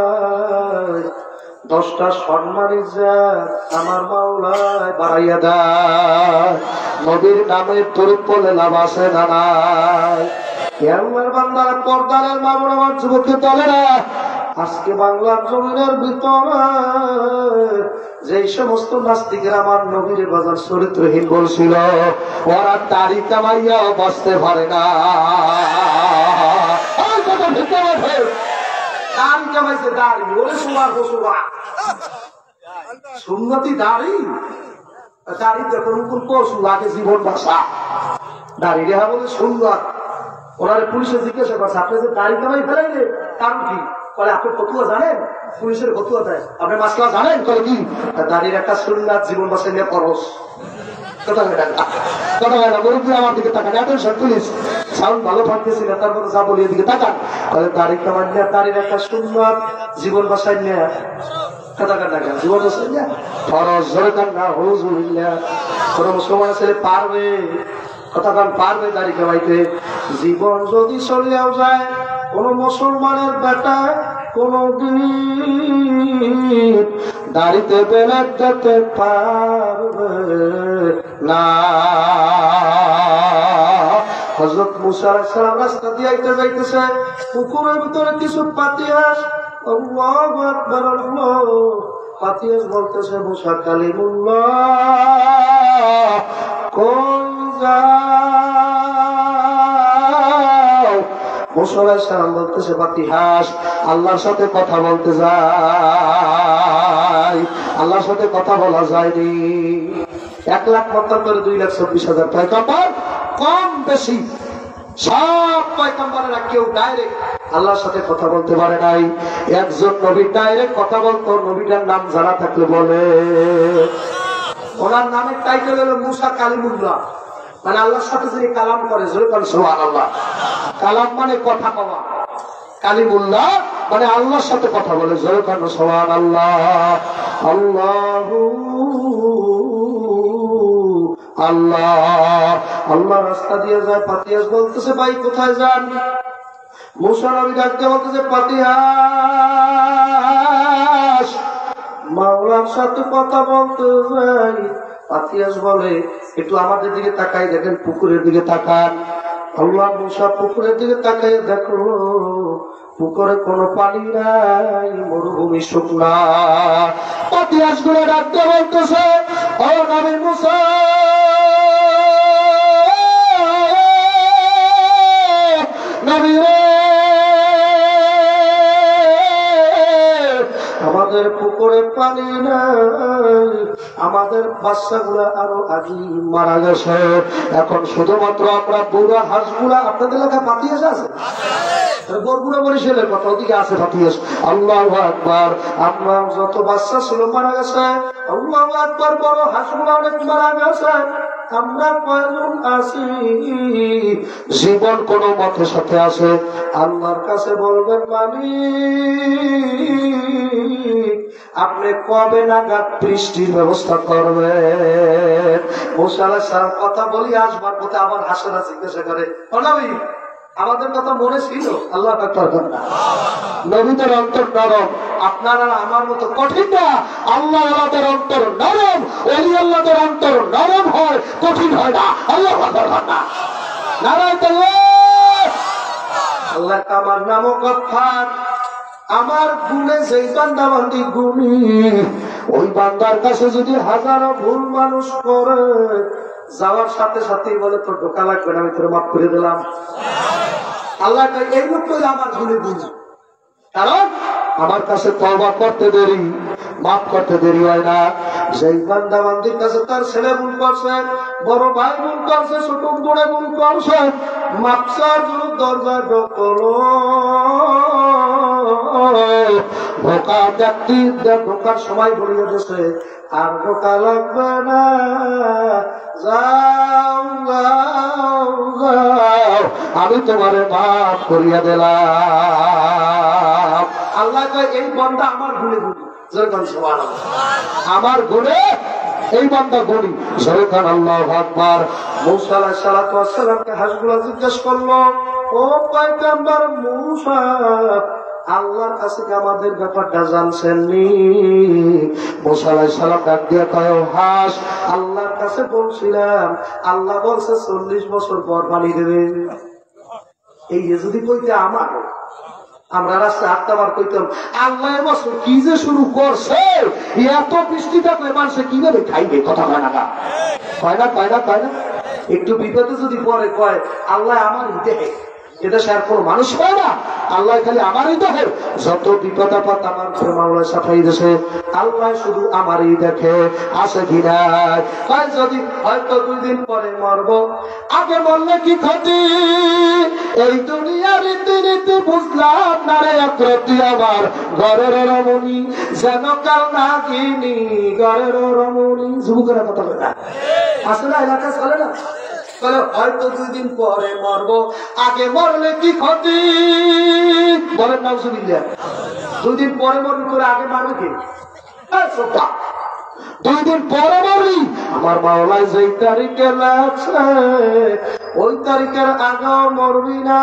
10টা সম্মানী যায় আমার মাওলায় বাড়াইয়া দেয়। নবীর নামে দরুদ পড়লে লাভ আছে না নাই? আল্লাহর বান্দারা, পর্দার মা বোন আমার যুবককে তলেরা, আজকে বাংলার জমিনের ভিতরে যে সমস্ত নাস্তিকের আমার নবীর বাজার চরিত্রহীন বলছিল, ওরা দাড়ি কামাইয়া বসতে পারে না। দাড়ি কামাইছে, দাড়ি ওরে সুবার বসুবা সুন্নতি দাড়ি, দাড়ি দেখুন কোন পশু লাগে জীবন বাসা, দাড়ি রেহা বলে সুন্দর। ওনারে পুলিশে জিজ্ঞাসা করছে, আপনি যে দাড়ি কামাই ফেলাইলে কারণ কি? বলে আপনি ফতুয়া জানেন? পুলিশের ফতুয়া দেয়। আপনি মাসলা জানেন? বলে কি? দাড়ির একটা সুন্নাত, জীবন বাঁচাই নিয়ে খরচ। কথা হয় না, মুরব্বী আমার দিকে তাকান, অ্যাটেনশন প্লিজ, সাউন্ড ভালো থাকতেছি না, তার মধ্যে যা বলি এদিকে তাকান। বলে দাড়ি কামাই নিয়ে, দাড়ির একটা সুন্নাত, জীবন বাঁচাই নিয়ে, কথা কাটা জীবন বাঁচাই নিয়ে খরচ। ধরে কান না হুজুবিল্লাহ, কোন মুসলমান ছেলে পারবে, কথা কান পারবে দাড়ি কামাইতে? জীবন যদি চলিয়াও যায়, কোন মুসলমানের বেটা কোনদিন দাড়িতে বেলাত যেতে পারবে না। হযরত মুসা আলাইহিস সালাম রাস্তা দিয়ে যাইতেছে, পুকুরের ভিতরে কিছু পাতিয়াস, আল্লাহু আকবার, আল্লাহ, পাতিয়াস বলতেছে, মুসা কালিমুল্লাহ কোন যাও? মুসা আলাইহিস সালাম বলতেছে, পাতিহাস, আল্লাহর সাথে কথা বলতে যাই। আল্লাহর সাথে কথা বলা যায়নি। 1,75,000 2,24,000 পয়গম্বর, কম বেশি সব পয়গম্বরেরা কেউ ডাইরেক্ট আল্লাহর সাথে কথা বলতে পারে নাই। একজন নবী ডাইরেক্ট কথা বলতো, নবীটার নাম জানা থাকলে বলে। ওনার নামের টাইটেল হলো মুসা কালিমুল্লাহ, মানে আল্লাহর সাথে যিনি কালাম করে। সুবহানাল্লাহ, কালাম মানে কথা পাওয়া, কালিমুল্লাহ মানে আল্লাহর সাথে কথা বলে। সুবহানাল্লাহ, আল্লাহু আল্লাহ। আল্লাহ রাস্তা দিয়ে যায়, পাতিয়াস বলতেছে, ভাই কোথায় যান? মুসা নবী ডাকতে বলতেছে পাতিয়াস, মাওলার সাথে কথা বলতে যাই। পাতিয়াস বলে একটু আমাদের দিকে তাকাই দেখেন, পুকুরের দিকে তাকান। আল্লাহ মুসা পুকুরের দিকে তাকাই দেখলো পুকুরে কোনো পানি নাই, মরুভূমি শুকনা। পাতিয়াস গুলো ডাকতে বলতেছে ও নবী মুসা, নবী রে, আমাদের পুকুরে পানি নাই, আমাদের বাচ্চাগুলা আরো আগে মারা গেছে, এখন শুধুমাত্র আমরা বুড়া হাঁসগুলা। আপনাদের এলাকায় পাতিয়াস আছে? বরগুনা বরিশালের কথা, ওদিকে আছে পাতিয়াস। আল্লাহু আকবার। আমরা যত বাচ্চা ছিল মারা গেছে, আল্লাহু আকবার, বড় হাঁসগুলা অনেক মারা গেছে। আমরা কয়জন আছি জীবন কোন মতের সাথে আছে? আল্লাহর কাছে বলবেন মালিক আপনি কবে নাগাদ বৃষ্টির ব্যবস্থা করবেন? মুসা আলাইহিস সালাম কথা বলি আসবার পথে আবার হাসেরা জিজ্ঞাসা করে, ও নবী আমাদের কথা মনে ছিল? আল্লাহ নবীদের অন্তর নরম, আপনারা আমার মতো কঠিন না। আল্লাহ আল্লাহদের অন্তর নরম, ওলি আল্লাহদের অন্তর নরম হয়, কঠিন হয় না। আল্লাহ না নারায়ণ আল্লাহ। আমার নামও গফফার, আমার গুণে যেই বান্দা বান্দি গুণী, ওই বান্দার কাছে যদি হাজারো ভুল মানুষ করে, যাওয়ার সাথে সাথেই বলে তোর ঢোকা লাগবে না, আমি তোর মাফ করে দিলাম। আল্লাহ এই লোক আমার ভুলে গুণ, কারণ আমার কাছে তওবা করতে দেরি, মাফ করতে দেরি হয় না। সেই বান্দা বান্দির কাছে তার ছেলে ভুল করছে, বড় ভাই ভুল করছে, ছোট বোনে ভুল করছে, মাপসার দরজায় ঢোকলো, ঢোকা ব্যক্তি ঢোকার সময় বলিয়ে দিয়েছে আর ঢোকা লাগবে না, যাও যাও যাও, আমি তোমারে মাফ করিয়া দিলাম। আল্লাহ কয় এই বান্দা আমার গুণে গুণী, আমার গুণে এই বান্দা গুণী, সরকার আল্লাহু আকবার। মুসা আলাইহিস সালাতু ওয়াস সালামকে হাঁসগুলা জিজ্ঞেস করলো, ও পয়গম্বর মুসা, আল্লাহর কাছে আমাদের ব্যাপারটা জানছেন নি? মুসা আলাইহিস সালাম ডাক দিয়ে কয়, হাঁস আল্লাহর কাছে বলছিলাম, আল্লাহ বলছে 40 বছর পর পানি দেবে। এই যদি কইতে আমার, আমরা রাস্তায় হাঁটতাবার কইতাম আল্লাহ বছর কি যে শুরু করছে, এত বৃষ্টি থাকলে মানুষে কিভাবে খাইবে? কথা হয় না, কয় না, কয় না, কয় না। একটু বিপদে যদি পরে কয় আল্লাহ আমার দেখে, এটা সে আর কোনো মানুষ হয় না, আল্লাহ খালি আমারই দেখে। যত বিপদ আপদ আমার মাওলা সাফাই দিয়েছে, আল্লাহ শুধু আমারই দেখে, আছে কি নাই। যদি হয়তো 2 দিন পরে মরবো, আগে মরলে কি ক্ষতি? এই দুনিয়ার রীতি বুঝলাম না রে, প্রতি আমার ঘরের রমণী যেন কাল না কিনি, ঘরের রমণী। যুবকেরা কথা বলে না, আসলে এলাকা চলে না, হয়তো 2 দিন পরে মরবো, আগে মরলে কি ক্ষতি? বলেন নাউজুবিল্লাহ। 2 দিন পরে মরবি করে আগে মারবে কি? 2 দিন পরে মরবি। আমার মাওলা যেই তারিখে লাগছে ওই তারিখের আগেও মরবি না,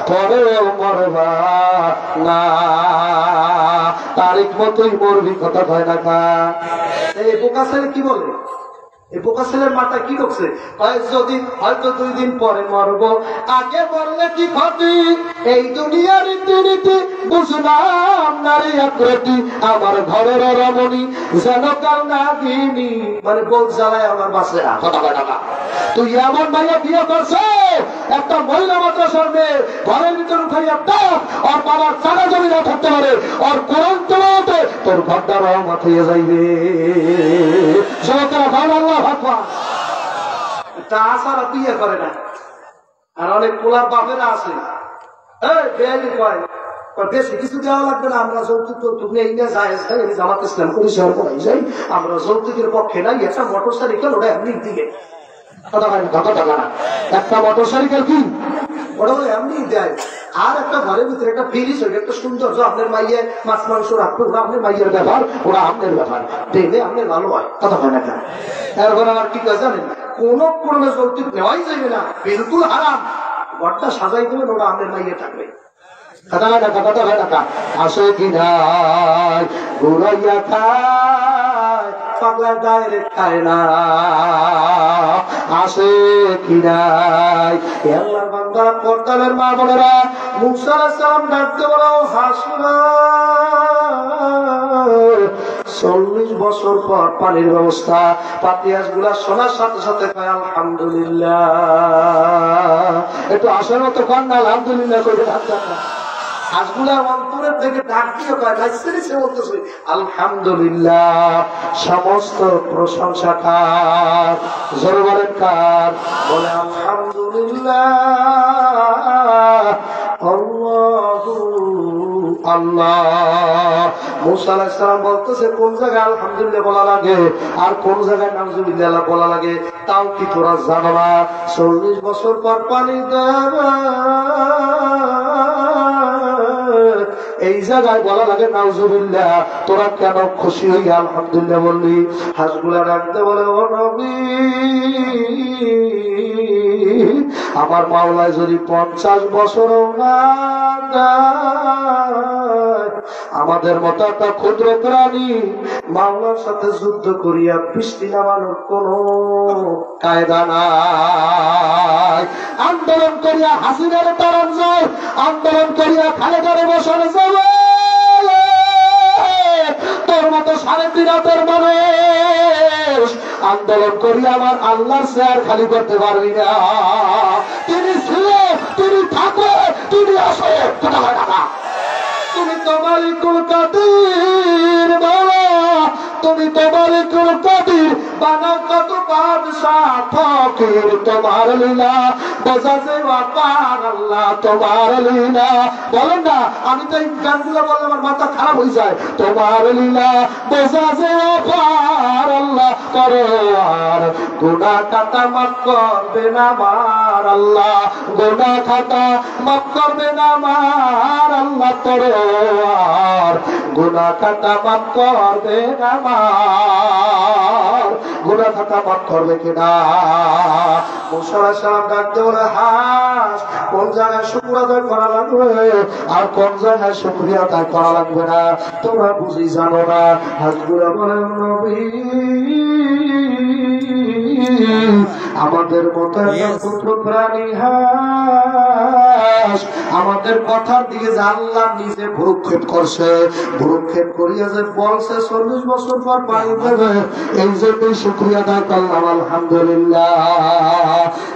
পরেও মরবা না, তারিখ মতোই মরবি। কথা হয় না কা? এই বোকা ছেলে কি বলে? এই বোকা ছেলের মাথা কি ঢুকছে? যদি হয়তো 2 দিন পরে মরবো, আগে মরলে কি ক্ষতি? এই দুনিয়ার রীতি বুঝলাম নারী আকৃতি, আমার ঘরের রমণী যেন কাল না দিনি, মানে বউ জ্বালায় আমার বাসে না। কথা বলে না, তুই এমন ভাইয়া বিয়ে করছো, একটা মহিলা মাদ্রাসার মেয়ে ঘরের ভিতর উঠাইয়া দাও, ওর বাবার চারা জমি না থাকতে পারে, ওর কোরআন তোলাতে তোর ঘরটা রহমত হয়ে যাইবে। সরকার আল্লাহ ভগবান তা আসারা বিয়ে করে না। আর অনেক পোলার বাপেরা আছে, বেশি কিছু দেওয়া লাগবে না, আমরা যৌতুক যৌতুক নেই না, জামাত ইসলাম করি শহর পড়াই যাই, আমরা যৌতুকের পক্ষে নাই। একটা মোটর সাইকেল ওটা এমনি দিকে কথা হয় না, কথা টাকা না, একটা মোটর সাইকেল কি ওটা বলে এমনি দেয়। আর একটা ঘরের ভিতরে একটা ফ্রিজ হয়ে একটা সৌন্দর্য, আপনার মাইয়ে মাছ মাংস রাখবে, ওরা আপনার মাইয়ের ব্যাপার, ওরা আপনার ব্যাপার, দেখলে আপনার ভালো হয়, কথা হয় না কেন? এরপর আমার কি কাজ জানেন, কোন কোন যৌতুক নেওয়াই যাবে না, বিলকুল হারাম। ঘরটা সাজাই দেবেন, ওরা আপনার মাইয়ে থাকবে। আসে কি নাই ঘুরাইয়া খায়, পাগলা ডাইরেক্ট খায় না, আসে কি নাই। আল্লাহর বান্দা পর্দানের মা বোনেরা, মুসা আলাইহিস সালাম ডাকতে বলো হাসিনা, 40 বছর পর পানির ব্যবস্থা। পাতিয়াস গুলা শোনার সাথে সাথে কয় আলহামদুলিল্লাহ। একটু আসার মতো কন না, আলহামদুলিল্লাহ করে ডাক্তার হাঁসগুলা অন্তরের থেকে ডাক দিয়ে কয় সে বলতেছে আলহামদুলিল্লাহ। সমস্ত প্রশংসা কার? জোরে বলেন কার? বলে আলহামদুলিল্লাহ আল্লাহু আল্লাহ। মুসা আলাইহিস সালাম বলতেছে কোন জায়গায় আলহামদুলিল্লাহ বলা লাগে আর কোন জায়গায় নাউজুবিল্লাহ বলা লাগে তাও কি তোরা জানো না? 40 বছর পর পানি দেওয়া এই জায়গায় বলা লাগে নাউজুবিল্লাহ, তোরা কেন খুশি হইয়া আলহামদুলিল্লাহ বললি? হাঁসগুলা ডাকতে বলে ও নবী, আমার মাওলায় যদি 50 বছরও না আমাদের মতো একটা ক্ষুদ্র প্রাণী মাওলার সাথে যুদ্ধ করিয়া বৃষ্টি নামানোর কোন কায়দা নাই। আন্দোলন করিয়া হাসিনার তাড়ান যায়, আন্দোলন করিয়া খালেদারে বসানো যাবে, তোর মতো 3.5 হাতের মানুষ আন্দোলন করিয়া আমার আল্লাহর চেয়ার খালি করতে পারবি না। তিনি ছিল, তিনি থাকবে, তিনি আসে, কথা হয় না। তুমি তো মালিকুল কাদির বাবা, তুমি তো মালিকুল কাদির, বানাও কত বাদশাহ ফকির, তোমার লীলা বোঝা যে অপার আল্লাহ, তোমার লীলা। বলেন না, আমি তো এই গানগুলো বললে আমার মাথা খারাপ হয়ে যায়। তোমার লীলা বোঝা যে অপার আল্লাহ, করো আর গুনাহ খাতা মাফ করবে না আমার আল্লাহ, গুনাহ খাতা মাফ করবে না আমার আল্লাহ, করো আর গুনাহ খাতা মাফ করবে না আমার, গুনাহ খাতা মাফ করবে কিনা? মুসা আলাইহিস সালাম ডাকতে বলে হাস, কোন জায়গায় শুকর আদায় করা লাগবে আর কোন জায়গায় শুকরিয়া আদায় করা লাগবে না তোমরা বুঝি জানো না? হাসগুলা বলেন নবী, আমাদের মতো পুত্র প্রাণী হাস আমাদের কথার দিকে যে আল্লাহ নিজে ভ্রুক্ষেপ করছে, ভ্রুক্ষেপ করিয়া যে বলছে 40 বছর পর পানি দেবে, এই জন্যই শুকরিয়া আদায় করলাম আলহামদুলিল্লাহ।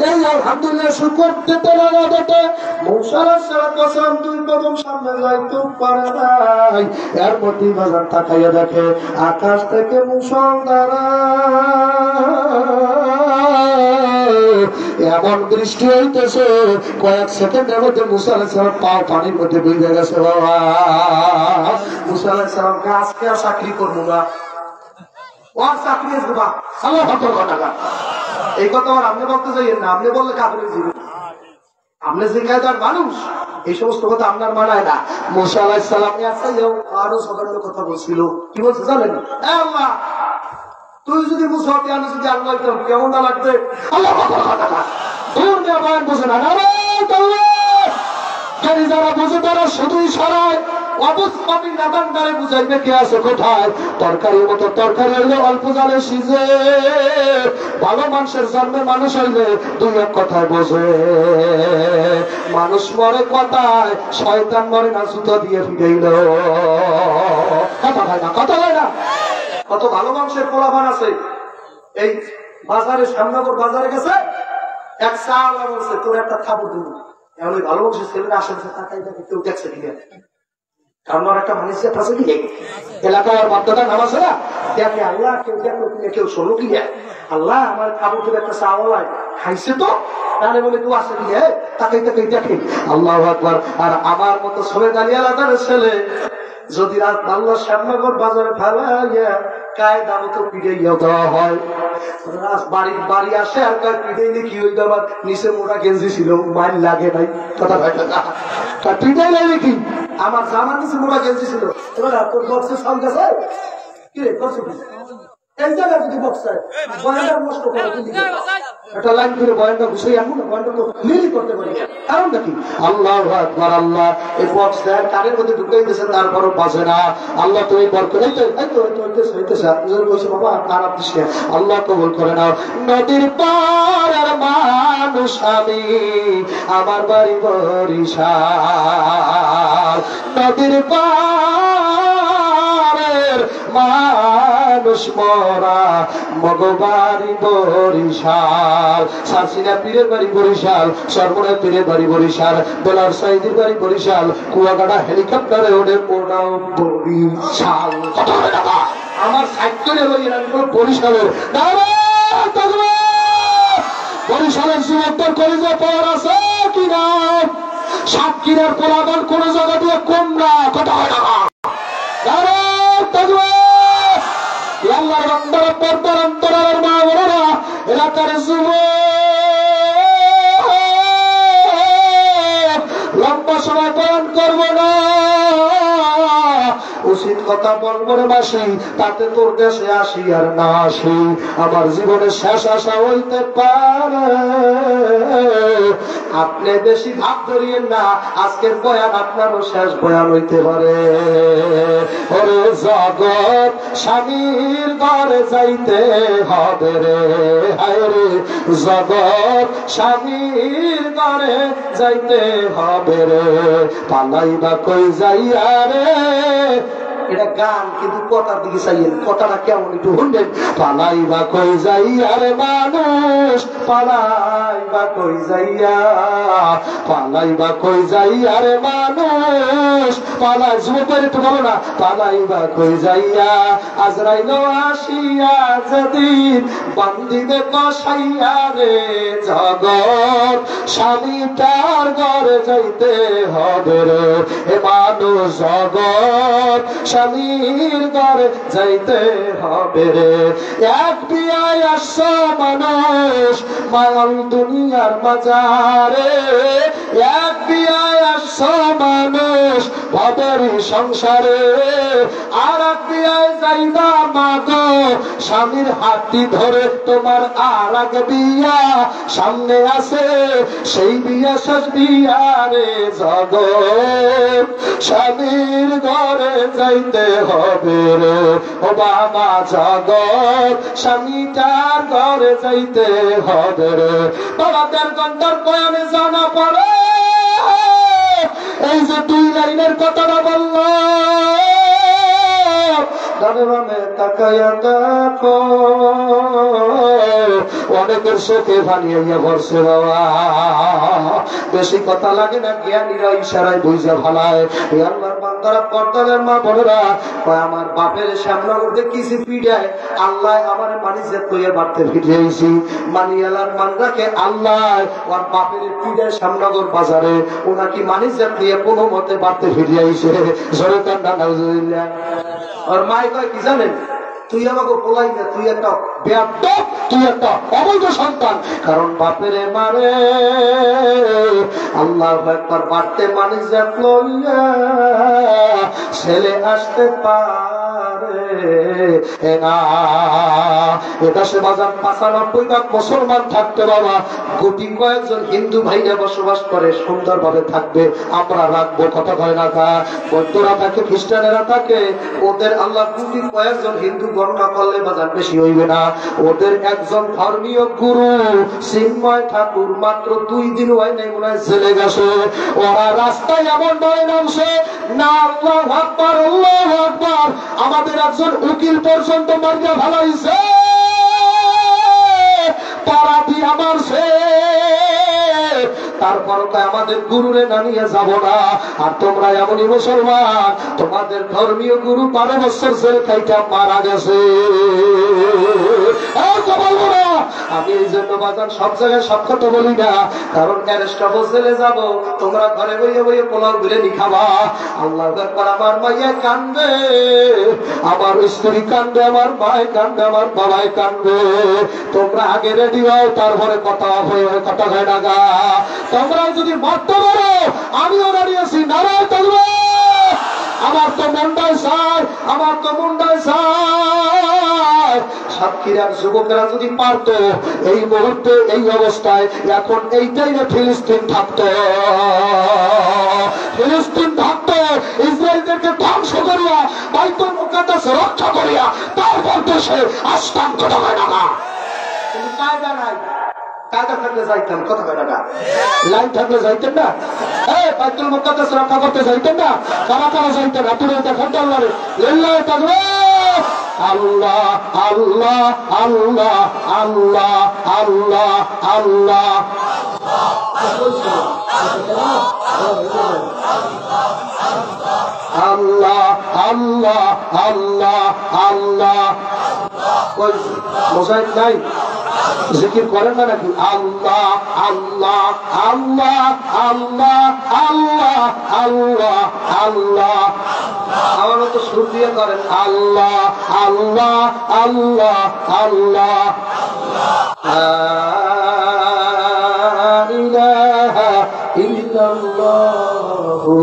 এই আলহামদুলিল্লাহ শুকর দিতে না দিতে মুসা আলাইহিস সালাম 2 কদম সামনে যাইতেও পারে নাই। এর প্রতি বাজার তাকাইয়া দেখে আকাশ থেকে মুষলধার এমন বৃষ্টি হইতেছে, কয়েক সেকেন্ডের মধ্যে মুসা আলাইহিস সালাম পা পানির মধ্যে ভিজে গেছে। বাবা মুসা আলাইহিস সালাম আজকে আর চাকরি করবো না, ওর চাকরি আসবো না, আল্লাহ কথা। এই কথা আর আপনি বলতে চাইয়েন না, আপনি বললে কাপড়ের জীবন, আপনি যে কায়দার মানুষ, এই সমস্ত কথা আপনার মানায় না। মুসা আলাইহিস সালাম আরো সাধারণ কথা বলছিল, কি বলছে জানেন? আল্লাহ তুই যদি মুসা হতে, আমি যদি আল্লাহ হইতাম কেমন না লাগবে? আল্লাহ বোঝে না, যারা বোঝে তারা শুধুই সরায় অবস্থাপি নাদান দ্বারে বুঝাইবে কে আছে কোথায়। তরকারির মতো তরকারি হইলে অল্প জালে সিজে, ভালো মানুষের জন্মে মানুষ হইলে 2 কথায় বোঝে। মানুষ মরে কথায়, শয়তান মরে না জুতো দিয়ে ফিরাইল, কথা হয় না, কথা হয় না। কত ভালো মানুষের পোলাপান আছে, এই বাজারে সামনাগর বাজারে গেছে, এক চাল বলছে তোর একটা থাপড় দিব, এখন ওই ভালো মানুষের ছেলেরা আসে তাকাই দেখে কেউ দেখছে কি কারণ একটা মানুষের কাছে কি এলাকার বাধ্যতা নাম আছে না, দেখে আল্লাহ কেউ দেখলো কিনে কেউ শোনো কি আল্লাহ আমার খাবার থেকে একটা চাওয়ালায় খাইছে তো, তাহলে বলে কেউ আসে কি তাকাই তাকাই দেখে আল্লাহু আকবার। আর আমার মতো সৈয়দ আলী আলাদার ছেলে যদি রাত আল্লাহ শ্যামনগর বাজারে ফেলাইয়া কায়দা মতো পিড়াইয়া দেওয়া হয়, বাড়ি আসে আর পিড়াইলে কি হইতো, আমার নিচে মোটা গেঞ্জি ছিল, মাইল লাগে নাই, কথা পিটাই লাগে কি আমার জামার নিচে মোটা গেঞ্জি ছিল, এবার তোর বক্সের সাউন্ড আছে কি রে করছো কি এই জায়গায় যদি বক্স চাই বয়ানটা নষ্ট করে একটা লাইন করে বয়ানটা ঘুষিয়ে আনবো না, বয়ানটা তো মিলি করতে পারি। কারণটা কি? আল্লাহ আকবার, আল্লাহ এই বক্স দেন কানের মধ্যে ঢুকাই দিয়েছেন, তারপরও বাজে না। আল্লাহ তুমি বরকত বলছে বাবা খারাপ দিস না, আল্লাহ কবুল করে নাও। নদীর পাড়ের মানুষ আমি, আমার বাড়ি বরিশাল। নদীর পাড়ের মানুষ মরা, মগবাড়ি বরিশাল। সারসিনা পীরের বাড়ি বরিশাল, সর্বনা পীরের বাড়ি বরিশাল, বেলার সাইদির বাড়ি বরিশাল, কুয়াকাটা হেলিকপ্টারে ওঠে ওটাও বরিশাল। আমার সাইকেলে বরিশালের বরিশালের যুবকদের কলেজে পড়ার আছে কিনা? সাতক্ষীরার পোলাগন কোন জায়গা দিয়ে কম না, কথা হয় না। আল্লাহর বান্দারা, পর্দার অন্তরালের মা বোনেরা, এলাকার যুবক, লম্বা সময় বয়ান করবো না, উচিত কথা বলবো রে মাসি, তাতে তোর দেশে আসি আর না আসি আমার জীবনের শেষ আশা হইতে পারে। আপনি বেশি ভাব ধরিয়েন না, আজকের বয়ান আপনারও শেষ বয়ান হইতে পারে। ওরে জগৎ স্বামীর ঘরে যাইতে হবে রে, হায় রে জগৎ স্বামীর ঘরে যাইতে হবে রে, পালাইবা কই যাইয়া রে। এটা গান, কিন্তু কথার দিকে চাইয়েন, কথাটা কেমন একটু শুনবেন। পালাইবা কই যাইয়া রে মানুষ, পালাইবা কই যাইয়া, পালাইবা কই যাইয়া রে মানুষ, পালাই। যুবকের একটু বলো না, পালাইবা কই যাইয়া, আজরাইল আসিয়া যেদিন বান্দিবে কষাইয়া রে, জগৎ স্বামীটার ঘরে যাইতে হবে রে, এ মানুষ জগৎ স্বামীর ঘরে যাইতে হবে রে। এক বিয়ায় আসছে মানুষ মায়াল দুনিয়ার বাজারে, এক বিয়ায় আসছে মানুষ ভবেরই সংসারে, আর এক বিয়ায় যাইবা মাগো স্বামীর হাতটি ধরে তোমার আর আগে বিয়া সামনে আছে, সেই বিয়া শেষ বিয়া রে, জগৎ স্বামীর ঘরে যাইতে হবে রে, ও বাবা জগৎ স্বামীটার ঘরে যাইতে হবে রে। বাবা ১.৫ ঘন্টার বয়ানে জানা পড়ে এই যে 2 লাইনের কথাটা বললাম, ডানে বামে তাকায়া দেখো, অনেকের চোখে বানিয়ে পড়ছে বাবা। বেশি কথা লাগে না, জ্ঞানীরা ইশারায় বুঝে ভালায়। আল্লাহর বান্দারা, পর্দারের মা বোনেরা, আমার বাপের শ্যামনগর দেখিছি পিড়ায়, আল্লাহ আমার মানিজ্জাত লইয়া বাড়তে ফিরিয়েছি। মানিয়ালার মানরাকে আল্লাহ ওর বাপের পিড়ায় শ্যামনগর বাজারে ওনাকে মানিজ্জাত দিয়ে কোনো মতে বাড়তে ফিরিয়েছে। জোরে কান্না নাউজুবিল্লাহ। আর মাই কয় কি জানেন, তুই আমাকে বলাই না, তুই একটা বেয়াদব, তুই একটা অবৈধ সন্তান। কারণ বাপেরে মারে আল্লাহ একবার বাড়তে মানিজ্জাত লইয়া ছেলে আসতে পারে না। এটা সে বাজার ৯৫ মুসলমান থাকতে বাবা, গুটি কয়েকজন হিন্দু ভাইরা বসবাস করে, সুন্দরভাবে থাকবে, আমরা রাখবো, কথা হয় না। তা বৌদ্ধরা থাকে, খ্রিস্টানেরা থাকে, ওদের আল্লাহ গুটি কয়েকজন হিন্দু গণনা করলে বাজার বেশি হইবে না। ওদের একজন ধর্মীয় গুরু চিন্ময় ঠাকুর মাত্র 2 দিন হয় নাই মনে হয় চলে গেছে। ওরা রাস্তায় এমন নয় নামছে না, আল্লাহু আকবার, আল্লাহু আকবার। আমাদের একজন উকিল পর্যন্ত মারিয়া ভালাইছে, পাড়া দিয়ে মারছে, তারপর আমাদের গুরুরে নামিয়ে যাব না। আর তোমরা এমনই মুসলমান, তোমাদের ধর্মীয় গুরু 12 বছর জেল খাইটা মারা গেছে। আমি এই জন্য বাজার সব জায়গায় সব কথা বলি না, কারণ অ্যারেস্টও জেলে যাব, তোমরা ঘরে বইয়ে বইয়ে পোলাও বিরিয়ানি খাবা। আল্লাহ একবার আমার মাইয়া কান্দে, আমার স্ত্রী কান্দে, আমার ভাই কান্দে, আমার বাবাই কান্দে। তোমরা আগে রেডি হও, তারপরে কথা হয়, কথা হয় না গা। তোমরা যদি মরতে পারো আমিও দাঁড়িয়েছি, নারায় তাকবীর। আমার তো মনটাই চায়, আমার তো মনটাই চায় সাতক্ষীরার যুবকেরা যদি পারত এই মুহূর্তে এই অবস্থায় এখন এইটাই না ফিলিস্তিন থাকতো, ফিলিস্তিন থাকতো, ইসরায়েলদেরকে ধ্বংস করিয়া বাইতুল মুকাদ্দাস রক্ষা করিয়া তারপর দেশে আসতাম। কথা হয় না, কিন্তু কায়দা নাই। কায়দা থাকলে যাইতাম, কথা হয় না, লাইন থাকলে যাইতেন না। বাইতুল মুকাদ্দাস রক্ষা করতে যাইতেন না, কারা কারা যাইতেন? আপনারা দেখেন তো আল্লাহরে। লিল্লাহি তাকবীর। আল্লাহ আল্লাহ আল্লাহ আল্লাহ আল্লাহ আল্লাহ। আল্লাহ আল্লাহ আল্লাহ আল্লাহ। মোসাইদ নাই, জিকির করেন না নাকি? আল্লাহ আল্লাহ আল্লাহ আল্লাহ আল্লাহ আল্লাহ আল্লাহ। আমার মতো সুর দিয়ে করেন আল্লাহ আল্লাহ আল্লাহ আল্লাহ। লা ইলাহা ইল্লাল্লাহু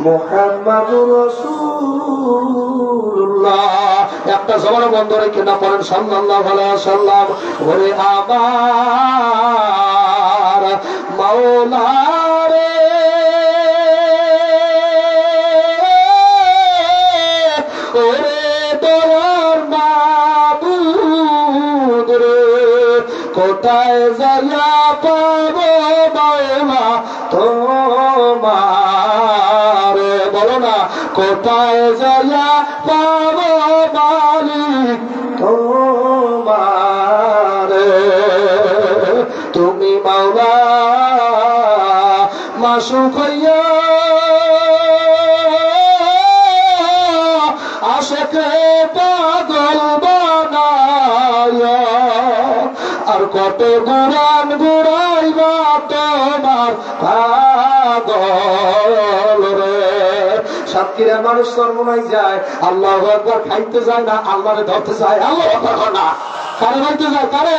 মুহাম্মাদুর রাসূলুল্লাহ। একটা জবান বন্ধ রেখে না পড়েন সাল্লাল্লাহু আলাইহি ওয়াসাল্লাম। ওরে আমার মাওলা রে, ওরে দয়ার মাবুদ রে, কোথায় যাইয়া পাবো মাওলা তোমার? বলো না, কোথায় যাইয়া পাবো মালিক তোমার? তুমি মাওলা মাসুক হইয়া আশেকে পাগল বানায়া, আর কত গুরান গুড়াইবা তোমার পাগল রে। সাতক্ষীরার মানুষ সর্বনাই যায়, আল্লাহু আকবার খাইতে যায় না, আল্লাহরে ধরতে যায়। আল্লাহু আকবার না, কারে খাইতে যায়? কারে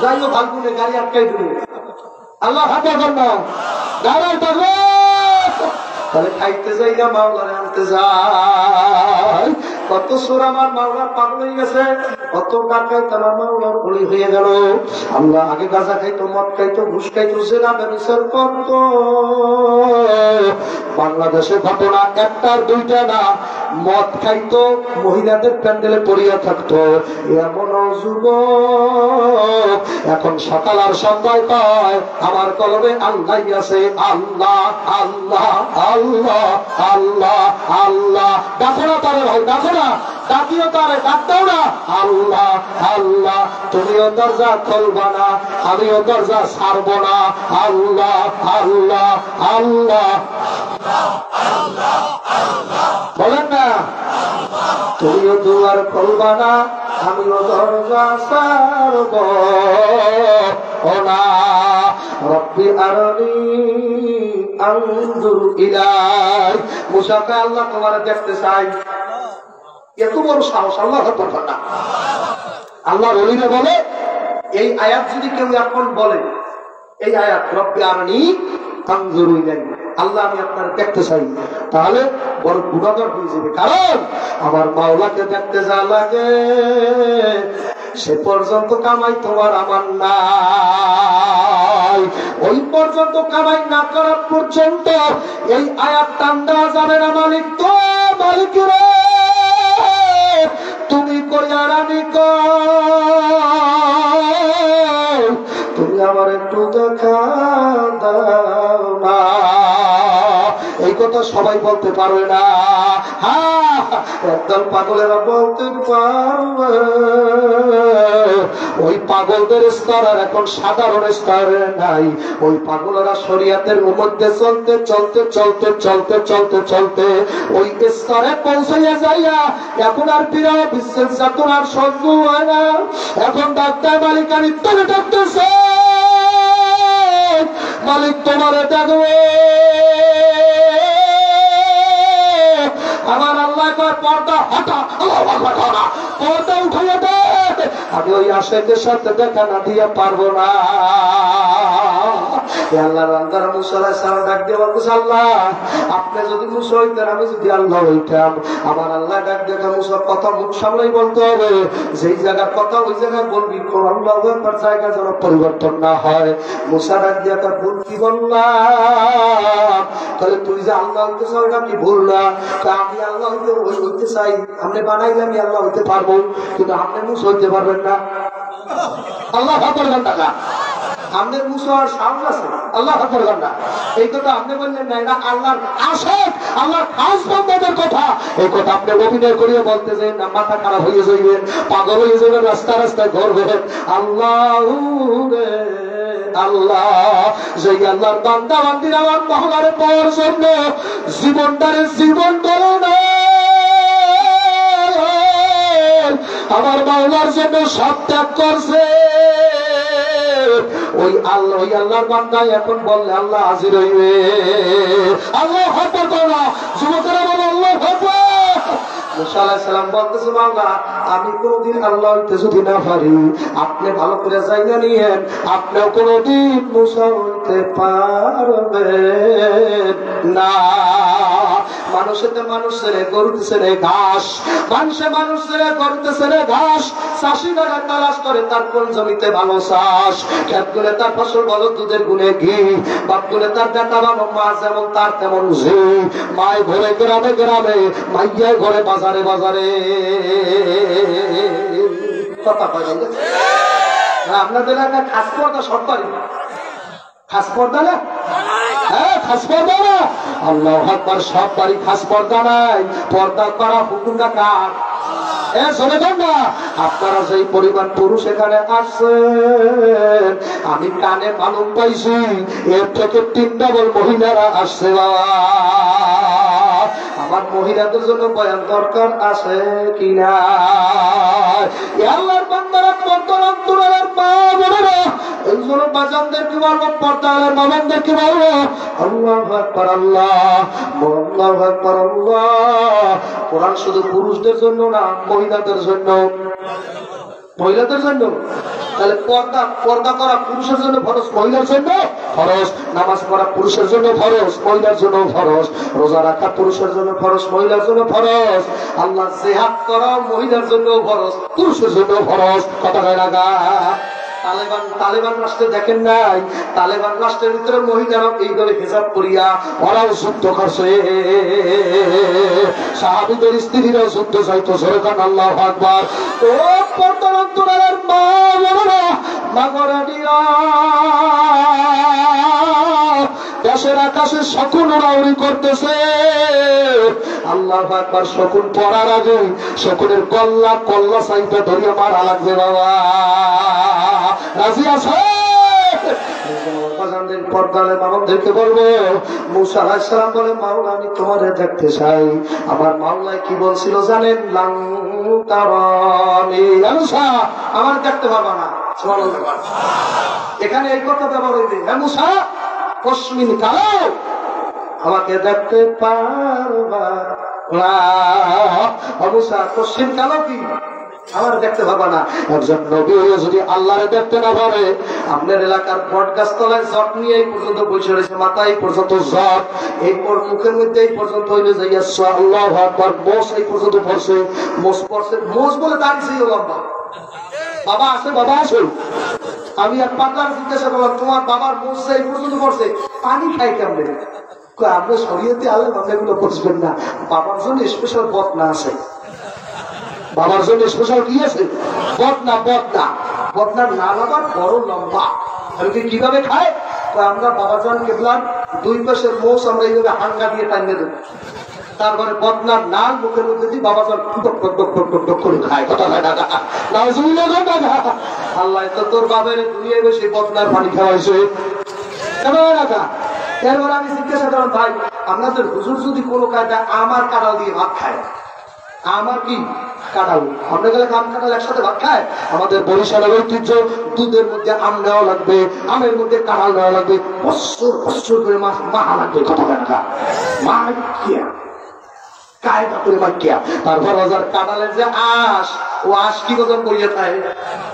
যাইও ভাঙগুনে গাড়ি আটকাই দিলে আল্লাহ আকবার না, দাঁড়াই থাকবে। তাহলে খাইতে যাই না, মাওলারে আনতে যায়। কত সুর আমার মাওলার পাগল হয়ে গেছে, কত টাকায় তারা মাওলার বলি হয়ে গেল। আল্লাহ আগে গাঁজা খাইতো, মদ খাইতো, ঘুষ খাইতো, জেনা ব্যভিচার করতো। বাংলাদেশে ঘটনা একটার দুইটা না, মদ খাইতো, মহিলাদের প্যান্ডেলে পড়িয়া থাকতো। এমন যুবক এখন সকাল আর সন্ধ্যায় কয় আমার কলবে আল্লাহ আছে, আল্লাহ আল্লাহ আল্লাহ আল্লাহ আল্লাহ। ডাকো না তারে ভাই, ডাকো না, ডাকিও তারে, ডাকতেও না। আল্লাহ আল্লাহ। তুমিও দরজা খুলবা না, আমিও দরজা ছাড়বো না। আল্লাহ আল্লাহ আল্লাহ বলেন না, তুমিও দুয়ার খুলবা না, আমিও দরজা ছাড়বো না। রব্বি আরনি আনজুর ইলাইক। মুসাকে আল্লাহ তোমারে দেখতে চাই। এত বড় সাহস আল্লাহ কথা না। আল্লাহ ওলিরা বলে এই আয়াত যদি কেউ এখন বলে, এই আয়াত রব্বি আরনি আনজুর ইলাইক, আল্লাহ আমি আপনার দেখতে চাই, তাহলে বড় গুণাগার হয়ে যাবে। কারণ আমার মাওলাকে দেখতে যা লাগে সে পর্যন্ত কামাই তোমার আমার নাই। ওই পর্যন্ত কামাই না করার পর্যন্ত এই আয়াত টান দেওয়া যাবে না। মালিক তো মালিক রে, তুমি কইয়ার আমি তুমি আমার একটু দেখা দাও না। এই কথা সবাই বলতে পারবে না। হ্যাঁ, একদল পাগলেরা বলতে পারবে। ওই পাগলদের স্তর আর এখন সাধারণ স্তরে নাই। ওই পাগলেরা শরিয়াতের মধ্যে চলতে চলতে চলতে চলতে চলতে চলতে ওই স্তরে পৌঁছাইয়া যাইয়া এখন আর পীড়া বিশ্বের যাতন আর সহ্য হয় না। এখন ডাক্তার মালিক আমি তোকে ডাকতেছে, মালিক তোমারে ডাকবে। আমার আল্লাহ পর্দা হটা, পর্দা উঠাইয়া দে, আমি ওই আশেকের সাথে দেখা না দিয়ে পারবো না। আল্লাহর বান্দারা মুসা আলাইহিস সালাম ডাক দিয়ে বলতেছে, আল্লাহ আপনি যদি মুসা হইতেন, আমি যদি আল্লাহ হইতাম। আমার আল্লাহ ডাক দিয়ে মুসার কথা মুখ সামলাই বলতে হবে, যেই জায়গার কথা ওই জায়গায় বলবি, কোন আল্লাহু আকবার জায়গা যেন পরিবর্তন না হয়। মুসা ডাক দিয়ে তার ভুল কি বললাম? তাহলে তুই যে আল্লাহ হইতে চাও এটা কি ভুল না? আমি আল্লাহ হইতে চাই, আপনি বানাইলে আমি আল্লাহ হইতে পারবো, কিন্তু আপনি মুসা হইতে পারবেন না। আল্লাহ করবেন টাকা আমাদের মুসার সাহস আছে, আল্লাহ করবেন না। এই কথা আপনি বললেন না, এটা আল্লাহর আশিক, আল্লাহর খাস বান্দাদের কথা। এই কথা আপনি অভিনয় করিয়ে বলতে যান না, মাথা খারাপ হয়ে যাইবেন, পাগল হয়ে যাবেন, রাস্তা রাস্তায় ঘুরবেন। আল্লাহ রে আল্লাহ, যেই আল্লাহর বান্দা বান্দির আমার মহলারে পাওয়ার জন্য জীবনটারে জীবন করে না, আমার মাওলার জন্য সব ত্যাগ করছে, ওই আল্লাহর বান্দা এখন বললে আল্লাহ হাজির হইবে। আল্লাহ আকবার করো, যুবকেরা বলো আল্লাহ আকবার। মুসা আলাইহিস সালাম বলতেছে, মাওলা আমি কোনদিন আল্লাহ হইতে যদি না পারি, আপনি ভালো করে জায়গা নিয়েন, আপনিও কোনদিন মুসা হইতে পারবেন না। মানুষেতে মানুষের গরুতেছে রে ঘাস, মানুষে মানুষের গরুতেছে রে ঘাস। চাষি বেড়া তালাশ করে তার কোন জমিতে ভালো চাষ, খেত গুলে তার ফসল বলো দুধের গুনে ঘি, বাপ গুলে তার বেটা বানো মা যেমন তার তেমন ঝি। মায় ঘরে গ্রামে গ্রামে, মাইয়ায় ঘরে বাজারে বাজারে। কথা কয় আপনাদের এলাকায় খাস পর্দা সব বাড়ি, খাস পর্দা না? হ্যাঁ খাস পর্দা না। আল্লাহু আকবার, সব বাড়ি খাস পর্দা নাই। পর্দা করা হুকুমটা কার? আপনারা যেই পরিমাণ পুরুষ এখানে আসছেন, আমি কানে মালুম পাইছি এর থেকে 3 ডাবল মহিলারা আসছে। বাবা আমার মহিলাদের জন্য বয়ান দরকার আছে কিনা? আল্লাহর বান্দারা পর্দার অন্তরালের মা বোনেরা, এই জন্য বাজানদেরকে বলবো, পর্দালের মামানদেরকে বলবো, আল্লাহু আকবার আল্লাহ, আল্লাহু আকবার আল্লাহ। কোরআন শুধু পুরুষদের জন্য না, মহিলাদের জন্য। মহিলাদের জন্য তাহলে পর্দা করা পুরুষের জন্য ফরজ, মহিলার জন্য ফরজ। নামাজ পড়া পুরুষের জন্য ফরজ, মহিলার জন্য ফরজ। রোজা রাখা পুরুষের জন্য ফরজ, মহিলার জন্য ফরজ। আল্লাহ জিহাদ করা মহিলার জন্য ফরজ, পুরুষের জন্য ফরজ। কথা কয় না? তালেবান রাষ্ট্রে দেখেন নাই, তালেবান রাষ্ট্রের ভিতরে মহিলারা এইভাবে হিজাব করিয়া ওরাও যুদ্ধ করছে। সাহাবীদের স্ত্রীরা যুদ্ধ যাইতো। সরকার আল্লাহু আকবার। ও পর্দার অন্তরালের মা বোনেরা, মাগরানিয়া, দেশের আকাশে শকুন উড়াউড়ি করতেছে। আল্লাহু আকবার। শকুন পড়ার আগে শকুনের কল্লা সাইডে ধরিয়া মারা লাগবে। বাবা রাজি আছে? পর্দালের মামনদেরকে বলবো, মুসা আলাইহিস সালাম বলে, মাওলা আমি তোমারে দেখতে চাই। আমার মাওলায় কি বলছিল জানেন? লাং তারানি, মুসা আমার দেখতে পারবা না। সুবহানাল্লাহ। এখানে এই কথা ব্যবহার হইবে, হ্যাঁ মুসা কসমিন কালো আমাকে দেখতে পারবা না। মুসা কসমিন কালো কি আমার দেখতে পাবা না? একজন নবী হয়ে যদি আল্লাহরে দেখতে না পারে, আপনার এলাকার বট গাছ তলায় জট নিয়ে এই পর্যন্ত বসে রয়েছে, মাথায় পর্যন্ত জট, এই মুখের মধ্যে এই পর্যন্ত হইলে যাইয়া আল্লাহু আকবার, মোষ এই পর্যন্ত পড়ছে, মোষ পড়ছে, মোষ বলে দাঁড়িয়েছে লম্বা। বাবা আসে, বাবা আসে। আমি এক পাগলার জিজ্ঞাসা করলাম, তোমার বাবার মোষ এই পর্যন্ত পড়ছে, পানি খাই কেমনে? আমরা শরীয়তে আলেম, আমরা এগুলো বুঝবেন না। বাবার জন্য স্পেশাল বদনা আছে, বাবার জন্য স্পেশাল কি আছে? বদনা। বদনার নাল আবার বড় লম্বা। আমি কিভাবে খায়? আমরা বাবাজান কেবলার 2 পাশের মোষ আমরা এইভাবে হাঙ্গা দিয়ে টানিয়ে দেবো, তারপরে বদনার নাল মুখের মধ্যে দিয়ে বাবাজান টক করে খায়। কথা হয় না? আল্লাহ তো তোর বাবার দুনিয়ায় বসে বদনার পানি খাওয়াইছে। এরপর আমি জিজ্ঞাসা করলাম, ভাই আপনাদের হুজুর যদি কোনো কায়দা আমার কাঁঠাল দিয়ে ভাত খায়, আমার কি কাঁঠাল, আমরা গেলে আম কাঁঠাল একসাথে ভাত খায়? আমাদের বরিশালের ঐতিহ্য, দুধের মধ্যে আম নেওয়া লাগবে, আমের মধ্যে কাঁঠাল নেওয়া লাগবে, বছর করে মাহা লাগবে। কথা হয় না? মাইকিয়া কায়দা করে মাইকিয়া। তারপর কাঁঠালের যে আঁশ, ও আঁশ কি ওজন করিয়ে থাকে?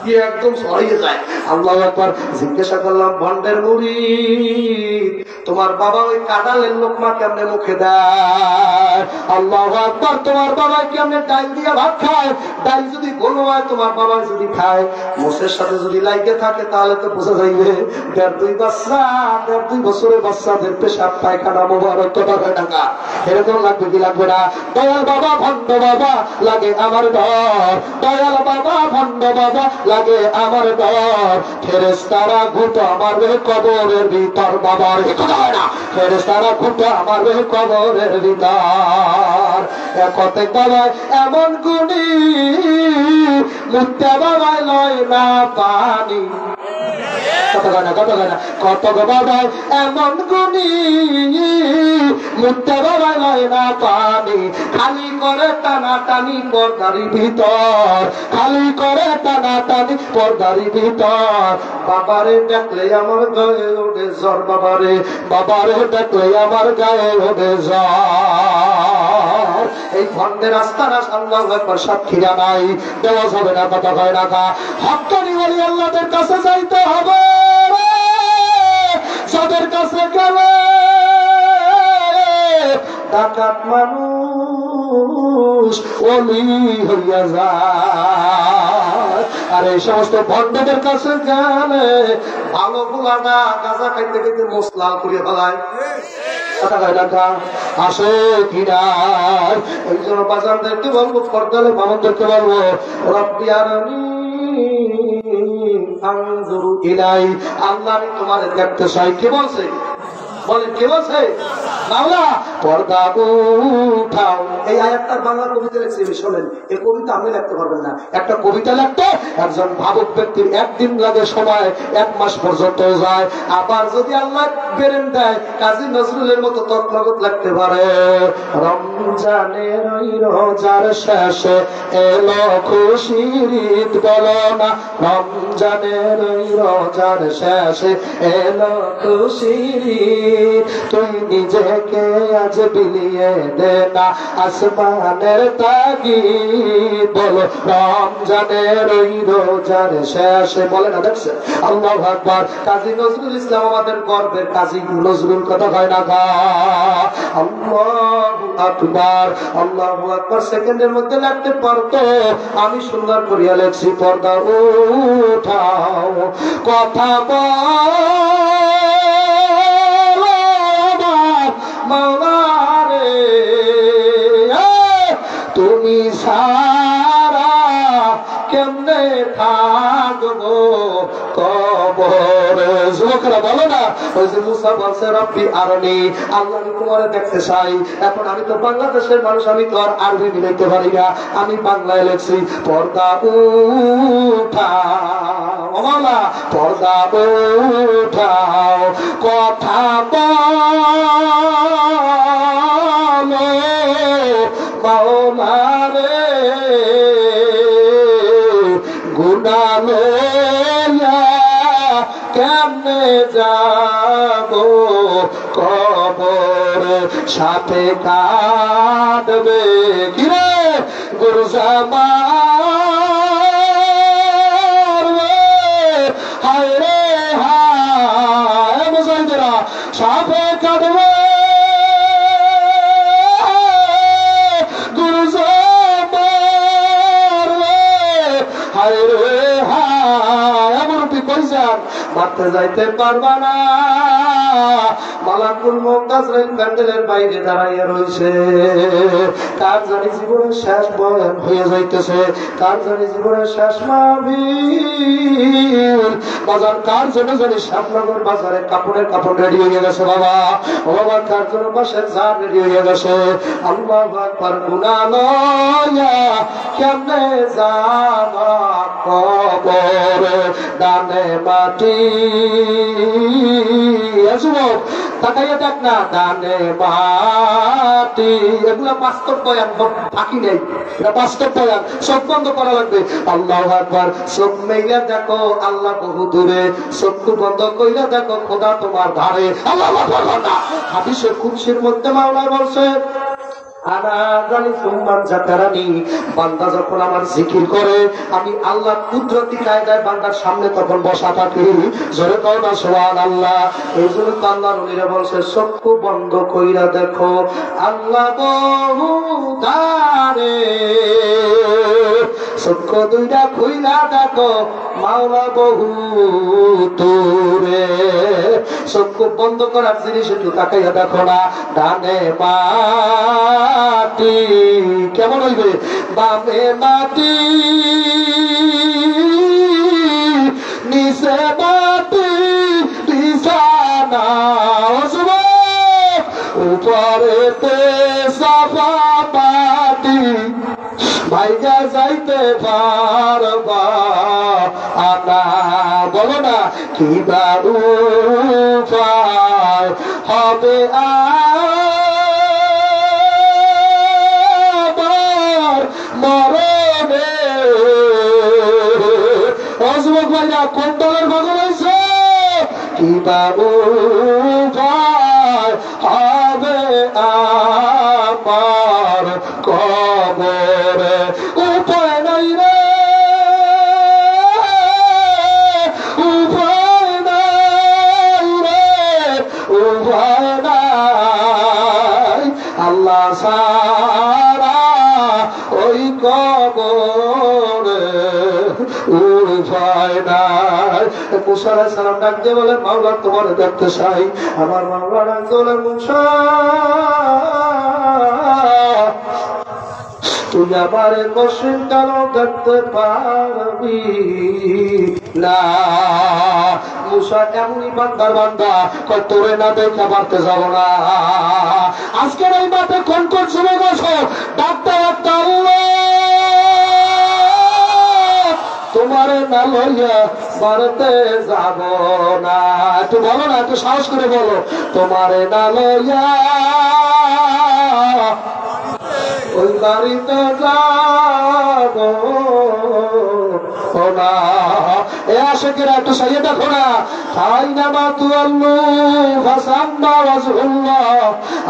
দিয়ে একদম ছড়িয়ে যায়। আল্লাহু আকবার। জিজ্ঞাসা করলাম, ভন্ডের মুরিদ, তোমার বাবা ওই কাঁঠালের লোকমা কেমনে মুখে দেয়? আল্লাহু আকবার। তোমার বাবা কেমনে ডাল দিয়ে ভাত খায়? ডাল যদি গোল হয়, তোমার বাবা যদি খায়, মোষের সাথে যদি লাইগে থাকে, তাহলে তো বোঝা যাইবে 1.5 বছরের বাচ্চাদের পেশাব পায়খানা মোবারক কথা হয় টাকা। এরকম লাগবে কি লাগবে না? দয়াল বাবা ভণ্ড বাবা লাগে আমার ডর, দয়াল বাবা ভণ্ড বাবা লাগে আমার ডর। ফেরেশতারা ঘুঁটো মারবে কবরের ভিতর, বাবার কথা হয় না? ফেরেশতারা ঘুঁটো মারবে কবরের ভিতর। কত বাবায় এমন গুণী, মুক্তা বাবায় লয় না পানি। কত বাবায় এমন গুণী, মুক্তা বাবায় লয় না পানি। খালি করে টানা টানি পর্দারি ভিতর, খালি করে টানা টানি পর্দারি ভিতর। বাবারে ডাকলে আমার গায়ে ওঠে জ্বর, বাবারে বাবারে ডাকলে আমার গায়ে ওঠে জ্বর। এই ভণ্ডের রাস্তারা আল্লাহু আকবার সাক্ষীরা নাই, দেওয়া যাবে না, কথা হয় না। হক্কানি ওলি আল্লাহদের কাছে যাইতে হবে, যাদের কাছে গেলে ডাকাত মানুষ ওলি হইয়া যায়। আর এই সমস্ত ভণ্ডদের কাছে গেলে ভালো গুলাটা গাঁজা খাইতে খাইতে মোষ লাল করিয়া ফেলায়। আসে কিনা? এই জন্য বাজারদেরকে বলবো, পর্দালে মামনদেরকে বলবো, রব্বি আরানি আনজুরু ইলাই, আল্লাহ আমি তোমাদের দেখতে চাই। কে বলছে? বলেন কে বলছে? মাওলা। পর্দা উঠাও। এই আয়াতটার বাংলা কবিতা লিখছে, শোনেন। এই কবিতা আপনি লিখতে পারবেন না। একটা কবিতা লিখতে একজন ভাবুক ব্যক্তির একদিন লাগে সময়, 1 মাস পর্যন্ত যায়। আবার যদি আল্লাহ বেরেন দেয়, কাজী নজরুলের মতো তৎনগত লাগতে পারে। রমজানের ওই রোজার শেষে এলো খুশির ঈদ, বলো না রমজানের ওই রোজার শেষে এলো খুশির ঈদ। তুই নিজেকে আজ বিলিয়ে দে না আসমানের তাগিদ, বলো রমজানের ওই রোজার শেষে। বলে না, দেখছেন? আল্লাহু আকবার। কাজী নজরুল ইসলাম আমাদের গর্বের কাজী নজরুল, কথা হয় না? আল্লাহু আকবার, আল্লাহু আকবার। সেকেন্ডের মধ্যে লাগতে পারতো, আমি সুন্দর করিয়া লেখছি। পর্দা উঠাও, কথা মাওলারে, তুমি সারা কেমনে থাকবো কবরে। যুবকরা বলো না, ওই যে মুসা বলছে রব্বি আরনি, আল্লাহ আমি তোমারে দেখতে চাই। এখন আমি তো বাংলাদেশের মানুষ, আমি তো আর আরবি মিলাইতে পারি না, আমি বাংলায় লেখছি। পর্দা উঠাও মাওলা, পর্দা উঠাও, কথা বলো মাওলা রে, গুনাহ লইয়া কেমনে যাব কবরে, সাথে কাঁদবে কিরে গুরু জামার, হায় রে হায় মুজাহিদেরা, সাথে কাঁদবে গুরু জামার, হায় রে হায়। এমনটি কইছেন, মারতে যাইতে পারবা না। মালাকুল মউত আজরাইল প্যান্ডেলের বাইরে দাঁড়াইয়া রইছে। কার জানি জীবনের শেষ বয়ান হয়ে যাইতেছে, কার জানি জীবনের শেষ মাহফিল। বাজার কার জন্য জানি শ্যামনগর বাজারে কাপড়ের কাপড় রেডি হয়ে গেছে বাবা। ও বাবা, কার জন্য বাসের জার রেডি হয়ে গেছে। আল্লাহু আকবার। গুনাহ লইয়া কেমনে যাবা কবরে, ডানে মাটি। যুবক তাকাইয়া দেখ না, ডানে মাটি। এগুলা বাস্তব বয়ান, ফাঁকি নেই, এটা বাস্তব বয়ান। চোখ বন্ধ করা লাগবে। আল্লাহু আকবার। চোখ মেইলা দেখো আল্লাহ বহু দূরে, চক্ষু বন্ধ কইলা দেখো খোদা তোমার ধারে। আল্লাহু আকবার। হাদিসে কুদসির মধ্যে মাওলা বলছে, বান্দা যখন আমার জিকির করে আমি আল্লাহ কুদরতি কায়দায় বান্দার সামনে তখন বসা থাকি। জোরে কও না সুবহানাল্লাহ। এই জন্য তো আল্লাহ নবীরা বলছে চক্ষু বন্ধ কইরা দেখো আল্লাহ বহু ধারে, চক্ষু দুইটা খুইলা দেখো মাওলা বহু দূরে। চক্ষু বন্ধ করার জিনিস একটু তাকাইয়া দেখো না, ডানে মাটি কেমন হইবে, বামে মাটি, নিচে মাটি বিছানা, উপরেতে সাফা মাটি, ভাইগা যাইতে পারবা আনা। বলো না কি বারু হবে আমার মরণে। অযুবক ভাইরা কোন দলের পাগল হয়েছে? কি বাবু হবে আমার কবরে, উপায় নাই রে, উপায় নাই রে, উপায় নাই আল্লাহ সারা ওই কবরে উপায় নাই। মুসা আলাইহিস সালাম ডাক দিয়ে বলে মাওলা তোমার দেখতে চাই। আমার মাওলা ডাক দিয়ে বলে মুসা তুই আমার মসজিদ কেন দেখতে পারবি না? মুসা এমনই বান্দার বান্দা তোরে না দেখে পারতে যাব না। আজকের এই মাঠে কোন কোন শুনে বসো ডাক্তার তোমারে না লইয়া বাড়তে যাব না। একটু বলো না, একটু সাহস করে বলো, তোমারে না লইয়া ওই বাড়িতে যাব না। এ আশেকেরা একটু সাইয়ে দেখো না,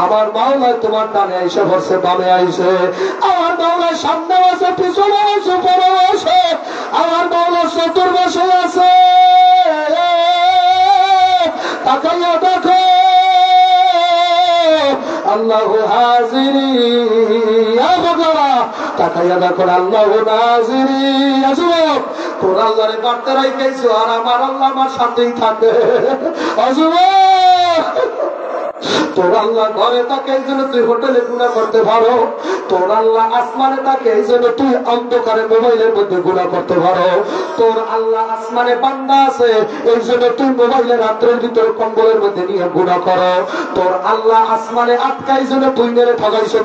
আমার মাওলায় তোমার ডানে আইসে ভরছে, বামে আইসে, আমার মাওলায় সামনে আছে, পিছনে আছে, পরে আছে, আমার মাওলা চতুর্পাশে আছে। তাকাইয়া দেখো আল্লাহু হাজিরি, তাকাইয়া দেখো আল্লাহু নাজিরি। যুবক তোর আল্লাহরে বাড়তে রাইখাইছো আর আমার আল্লাহ আমার সাথেই থাকে। যুবক তোর আল্লাহ ঘরে থাকে এই জন্য তুই হোটেলে গুনাহ করতে পারো, তোর আল্লাহ আসমানে থাকে এই জন্য তুই অন্ধকারে মোবাইলের মধ্যে গুনাহ করতে পারো, তোর আল্লাহ আসমানে বান্দা আছে এই জন্য তুই মোবাইলের রাত্রের ভিতরে কম্বলের মধ্যে নিয়ে গুনাহ করো, তোর আল্লাহ আসমানে আটকা এই জন্য তুই মেরে ঠগাইছো,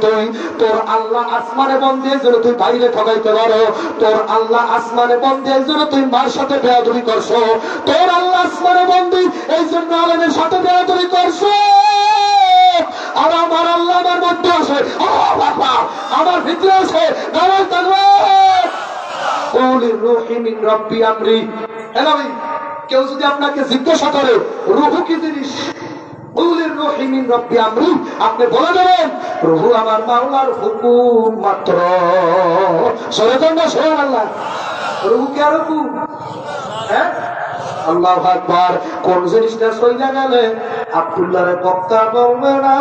তোর আল্লাহ আসমানে বন্দী এই জন্য তুই বাইরে ঠগাইতে পারো, তোর আল্লাহ আসমানে বন্দী এই জন্য তুই মার সাথে বেয়াদবি করছো, তোর আল্লাহ আসমানে বন্দী এই জন্য আলেমের সাথে বেয়াদবি করছো। আর আমার আল্লাহ আমার মধ্যে আছে, আমার ভিতরে আছে। কেউ যদি আপনাকে জিজ্ঞাসা করে রুহু কি জিনিস, আপনি বলে দেবেন রুহু আমার মাওলার হুকুম মাত্র। সুবহানাল্লাহ। রুহু কে হুকুম? হ্যাঁ, আল্লাহু আকবার। কোন জিনিসটা সইলা গেলে আব্দুল্লাহরে বক্তা বলবে না,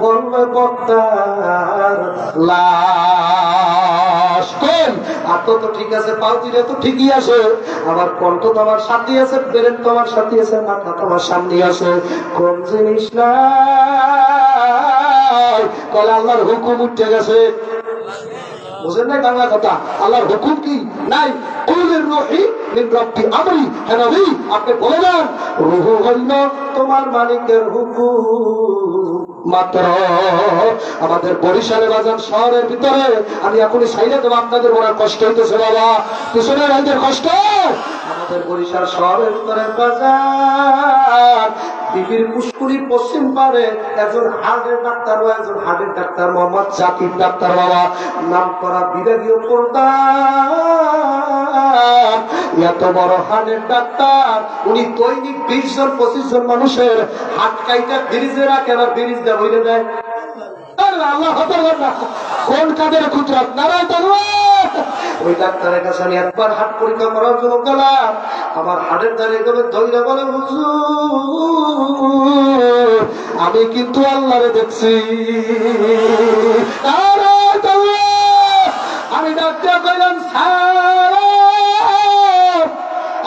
বলবে বক্তার লাশ। কোন হাত তো ঠিক আছে, পাও দিলে তো ঠিকই আছে, আমার কণ্ঠ তো আমার সাথে আছে, ব্রেন তো আমার সাথে আছে, মাথা তো আমার সামনে আছে, কোন জিনিস নাই? কলে আল্লাহর হুকুম উঠে গেছে। বুঝেন নাই বাংলা কথা? আল্লাহর হুকুম কি নাই? আপনি বলে দেন রুহু হইল তোমার মালিকের হুকুম মাত্র। আমাদের বরিশালে বাজার শহরের ভিতরে আমি এখনই সাইলে দেবো, আপনাদের মনে কষ্ট হইতেছে বাবা, পিছনে রাইদের কষ্ট। আমাদের বরিশাল শহরের ভিতরে বাজার বিবির পুষ্কুরি পশ্চিম পারে একজন হার্টের ডাক্তার, একজন হার্টের ডাক্তার মোহাম্মদ জাকির ডাক্তার বাবা, নাম করা বিভাগীয় প্রধান, এত বড় হার্টের ডাক্তার। উনি দৈনিক 20 জন 25 জন মানুষের হাত কাইটা ফ্রিজে রাখে, আর ফ্রিজ দেয় বইলে দেয়। আল্লাহ হতে না কোন কাদের কুদরত নারায় তাকবীর। ওই ডাক্তারের কাছে আমি একবার হার্ট পরীক্ষা করার জন্য গেলাম। আমার হার্টের দাঁড়িয়ে গেলে ধৈর্য বলে হুজুর আমি কিন্তু আল্লাহরে দেখছি। নারায় তাকবীর। আমি ডাক্তার কইলাম স্যার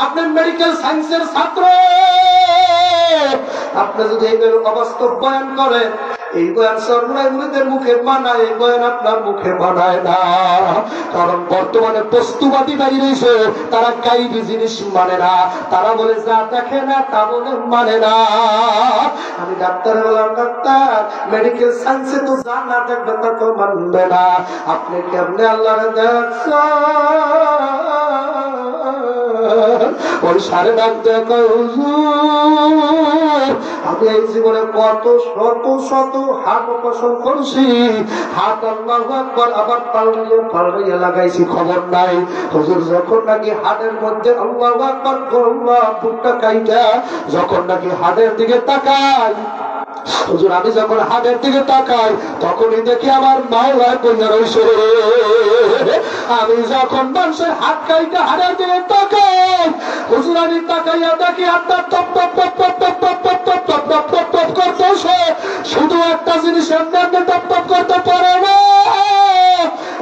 আপনি মেডিকেল সায়েন্সের ছাত্র, আপনি যদি এইভাবে অবাস্তব বয়ান করেন, এই বয়ান সর্বনাইদের মুখে মানায়, এই বয়ান আপনার মুখে মানায় না। কারণ বর্তমানে বস্তুবাদী দাঁড়িয়ে রয়েছে, তারা গাইবি জিনিস মানে না, তারা বলে যা দেখে না তা বলে মানে না। আমি ডাক্তার বললাম ডাক্তার মেডিকেল সায়েন্সে তো যা না দেখবে তা তো মানবে না, আপনি কেমনে আল্লাহরে দেখছেন? ওই সাড়ে ডাক দেখো হুজুর আমি এই জীবনে কত শত শত হাত অপারেশন করছি, হাত আল্লাহু আকবার আবার পাল্টাইয়া লাগাইছি, খবর নাই। হুজুর যখন নাকি হাতের মধ্যে আল্লাহু আকবার আল্লাহ বুকটা কাইটা যখন নাকি হাতের দিকে তাকাই, হুজুর আমি যখন হাতের দিকে তাকাই তখনই দেখি আমার মাওলায় কইয়া রইছে। আমি যখন মানুষের হাত কাইটা হাতের দিকে তাকাই, হুজুর আমি তাকাইয়া দেখি হাতটা top top top top top top top top top top top top করতেছে। শুধু একটা জিনিস এমনি টপ টপ করতে পারে না,